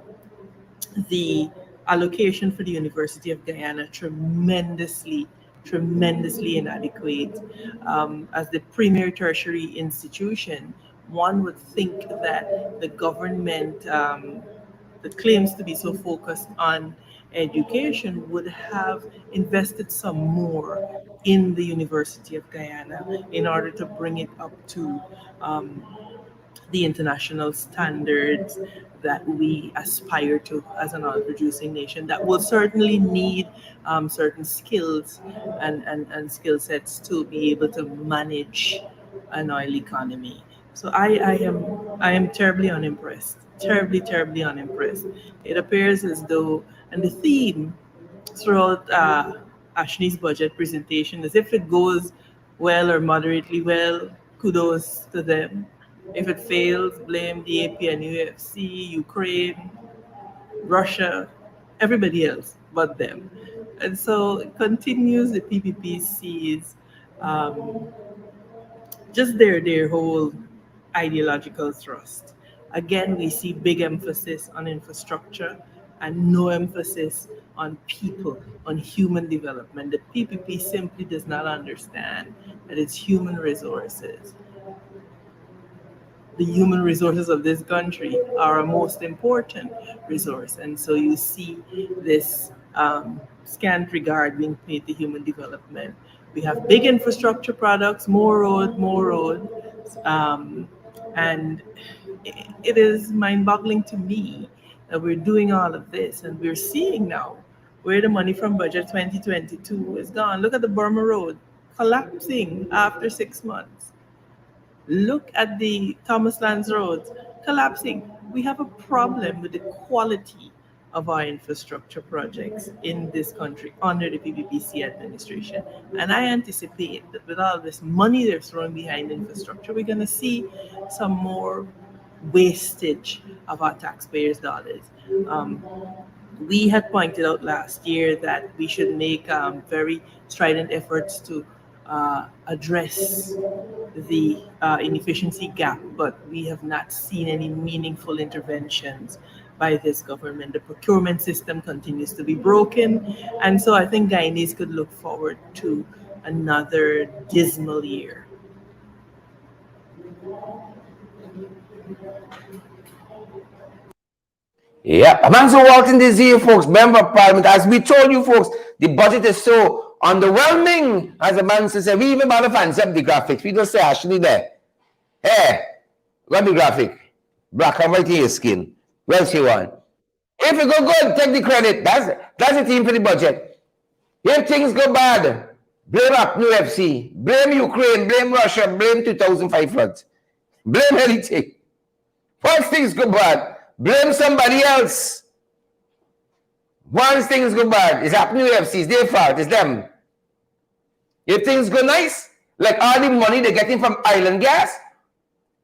The allocation for the University of Guyana tremendously inadequate. As the premier tertiary institution, one would think that the government that claims to be so focused on education would have invested some more in the University of Guyana in order to bring it up to the international standards that we aspire to as an oil producing nation, that will certainly need certain skills and skill sets to be able to manage an oil economy. So I am terribly unimpressed. Terribly unimpressed. It appears as though, and the theme throughout Ashni's budget presentation is, if it goes well or moderately well, kudos to them. If it fails, blame the AP and UFC, Ukraine, Russia, everybody else but them. And so it continues the PPPC's just their whole ideological thrust. Again, we see big emphasis on infrastructure and no emphasis on people, on human development. The PPP simply does not understand that it's human resources. The human resources of this country are our most important resource. And so you see this scant regard being paid to human development. We have big infrastructure products, more road, and it is mind-boggling to me that we're doing all of this, and we're seeing now where the money from budget 2022 is gone. Look at the Burma Road collapsing after 6 months. Look at the Thomas Lands roads collapsing. We have a problem with the quality of our infrastructure projects in this country under the PPPC administration. And I anticipate that with all this money they're throwing behind infrastructure, we're going to see some more wastage of our taxpayers' dollars. We had pointed out last year that we should make very strident efforts to address the inefficiency gap, but we have not seen any meaningful interventions by this government. The procurement system continues to be broken, and so I think Guyanese could look forward to another dismal year. Yeah, Amanzo Walton this year, folks, member of parliament. As we told you, folks, the budget is so underwhelming. As a man says, we even bother fancy up the graphics. We just say actually there. Hey, what the graphic? Black and white in your skin. Well, she won. If you go good, take the credit. That's the team for the budget. If things go bad, blame up New FC, blame Ukraine, blame Russia, blame 2005 floods, blame anything. Once things go bad, blame somebody else. Once things go bad, it's happening to UFC, it's their fault, it's them. If things go nice, like all the money they're getting from island gas,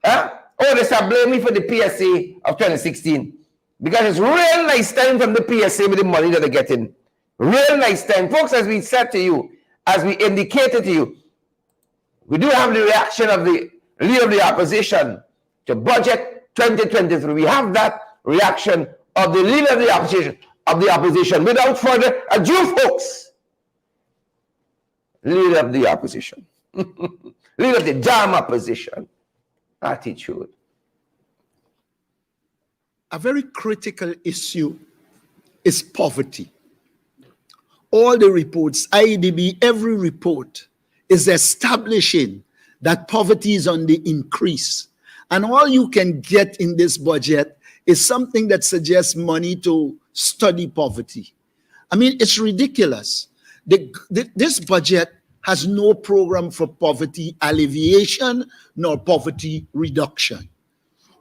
oh, they start blaming me for the PSA of 2016. Because it's real nice time from the PSA with the money that they're getting. Real nice time. Folks, as we said to you, as we indicated to you, we do have the reaction of the leader of the opposition to budget 2023. We have that reaction of the leader of the opposition. Without further ado, folks, leader of the opposition, leader of the damn opposition, attitude. A very critical issue is poverty. All the reports, IDB, every report is establishing that poverty is on the increase. And all you can get in this budget is something that suggests money to study poverty. I mean, it's ridiculous. This budget has no program for poverty alleviation nor poverty reduction.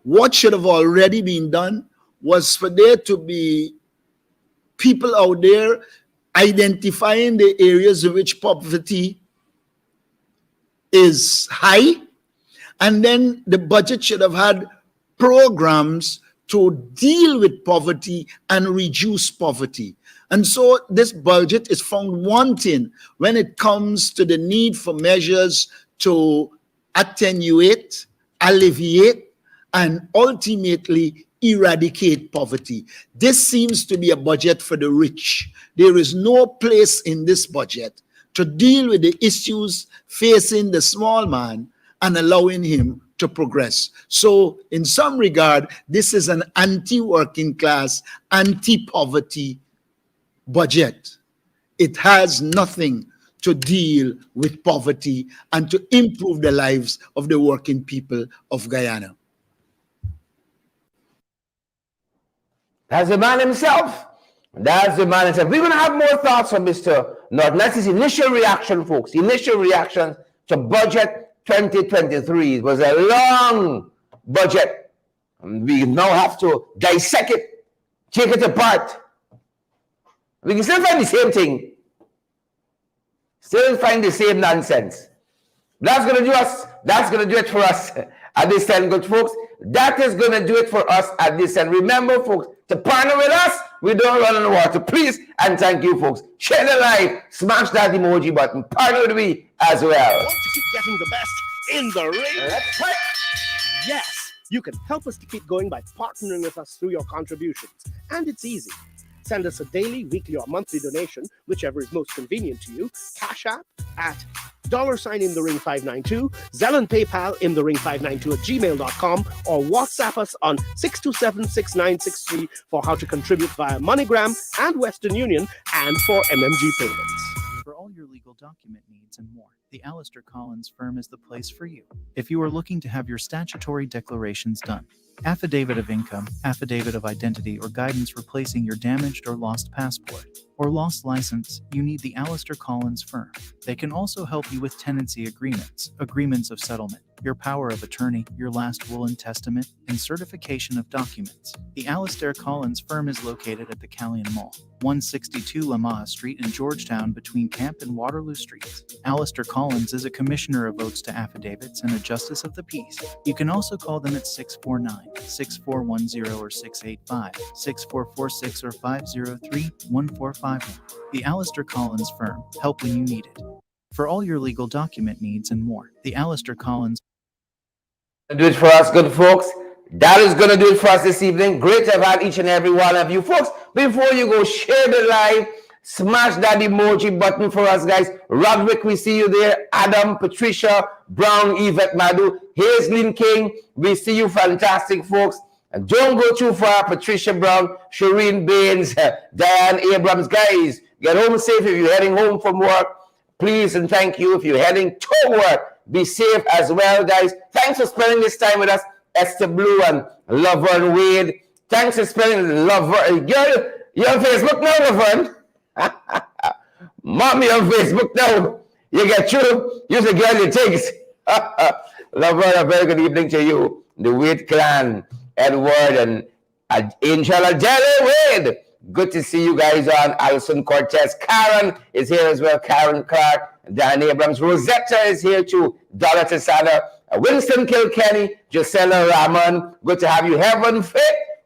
What should have already been done was for there to be people out there identifying the areas in which poverty is high, and then the budget should have had programs to deal with poverty and reduce poverty. And so this budget is found wanting when it comes to the need for measures to attenuate, alleviate, and ultimately eradicate poverty. This seems to be a budget for the rich. There is no place in this budget to deal with the issues facing the small man and allowing him to progress. So in some regard, this is an anti-working class, anti-poverty budget. It has nothing to deal with poverty and to improve the lives of the working people of Guyana. That's the man himself. That's the man himself. We're going to have more thoughts from Mr. Norton. That's his initial reaction, folks. Initial reaction to budget 2023. It was a long budget. And we now have to dissect it, take it apart. We can still find the same thing. Still find the same nonsense. That's going to do us. That's going to do it for us at this time, good folks. That is going to do it for us at this time. Remember, folks, to partner with us, we don't run on the water. Please and thank you, folks. Share the live, smash that emoji button, partner with me as well. Want to keep getting the best in the ring? That's right. Yes, you can help us to keep going by partnering with us through your contributions. And it's easy. Send us a daily, weekly, or monthly donation, whichever is most convenient to you. Cash App at $ in the ring 592, Zelle and PayPal in the ring 592 at gmail.com, or WhatsApp us on 627-6963 for how to contribute via MoneyGram and Western Union and for MMG payments. For all your legal document needs and more, the Alistair Collins firm is the place for you. If you are looking to have your statutory declarations done, affidavit of income, affidavit of identity, or guidance replacing your damaged or lost passport, or lost license, you need the Alistair Collins firm. They can also help you with tenancy agreements, agreements of settlement, your power of attorney, your last will and testament, and certification of documents. The Alistair Collins firm is located at the Callion Mall, 162 Lamar Street in Georgetown between Camp and Waterloo Streets. Alistair Collins Collins is a commissioner of votes to affidavits and a justice of the peace. You can also call them at 649-6410 or 685-6446 or 503-1451. The Alistair Collins Firm. Help when you need it. For all your legal document needs and more, the Alistair Collins. Do it for us, good folks. That is going to do it for us this evening. Great to have had each and every one of you folks. Before you go, share the live, smash that emoji button for us, guys. Roderick, we see you there. Adam, Patricia, Brown, Yvette Madu, Hazelin King, we see you, fantastic folks. And don't go too far. Patricia Brown, Shireen Baines, Diane Abrams. Guys, get home safe if you're heading home from work. Please and thank you. If you're heading to work, be safe as well, guys. Thanks for spending this time with us. Esther Blue and Laverne Wade. Thanks for spending Laverne. You're on Facebook now, Laverne. Mommy on Facebook now. You get through. Use the girl it takes. Laverne, a very good evening to you. The Wade clan, Edward and Angel Adele Wade. Good to see you guys on. Alison Cortez. Karen is here as well. Karen Clark. Dan Abrams. Rosetta is here too. Donna Tisana. Winston Kilkenny. Gisela Rahman. Good to have you. Heaven Faith.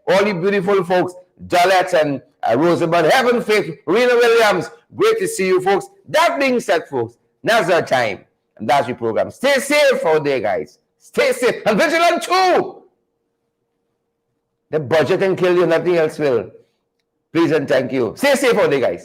All you beautiful folks. Dolette and Rosamund. Heaven Faith. Rena Williams. Great to see you folks. That being said, folks, now's our time. And that's your program. Stay safe out there, guys. Stay safe. And vigilant too. The budget can kill you. Nothing else will. Please and thank you. Stay safe out there, guys.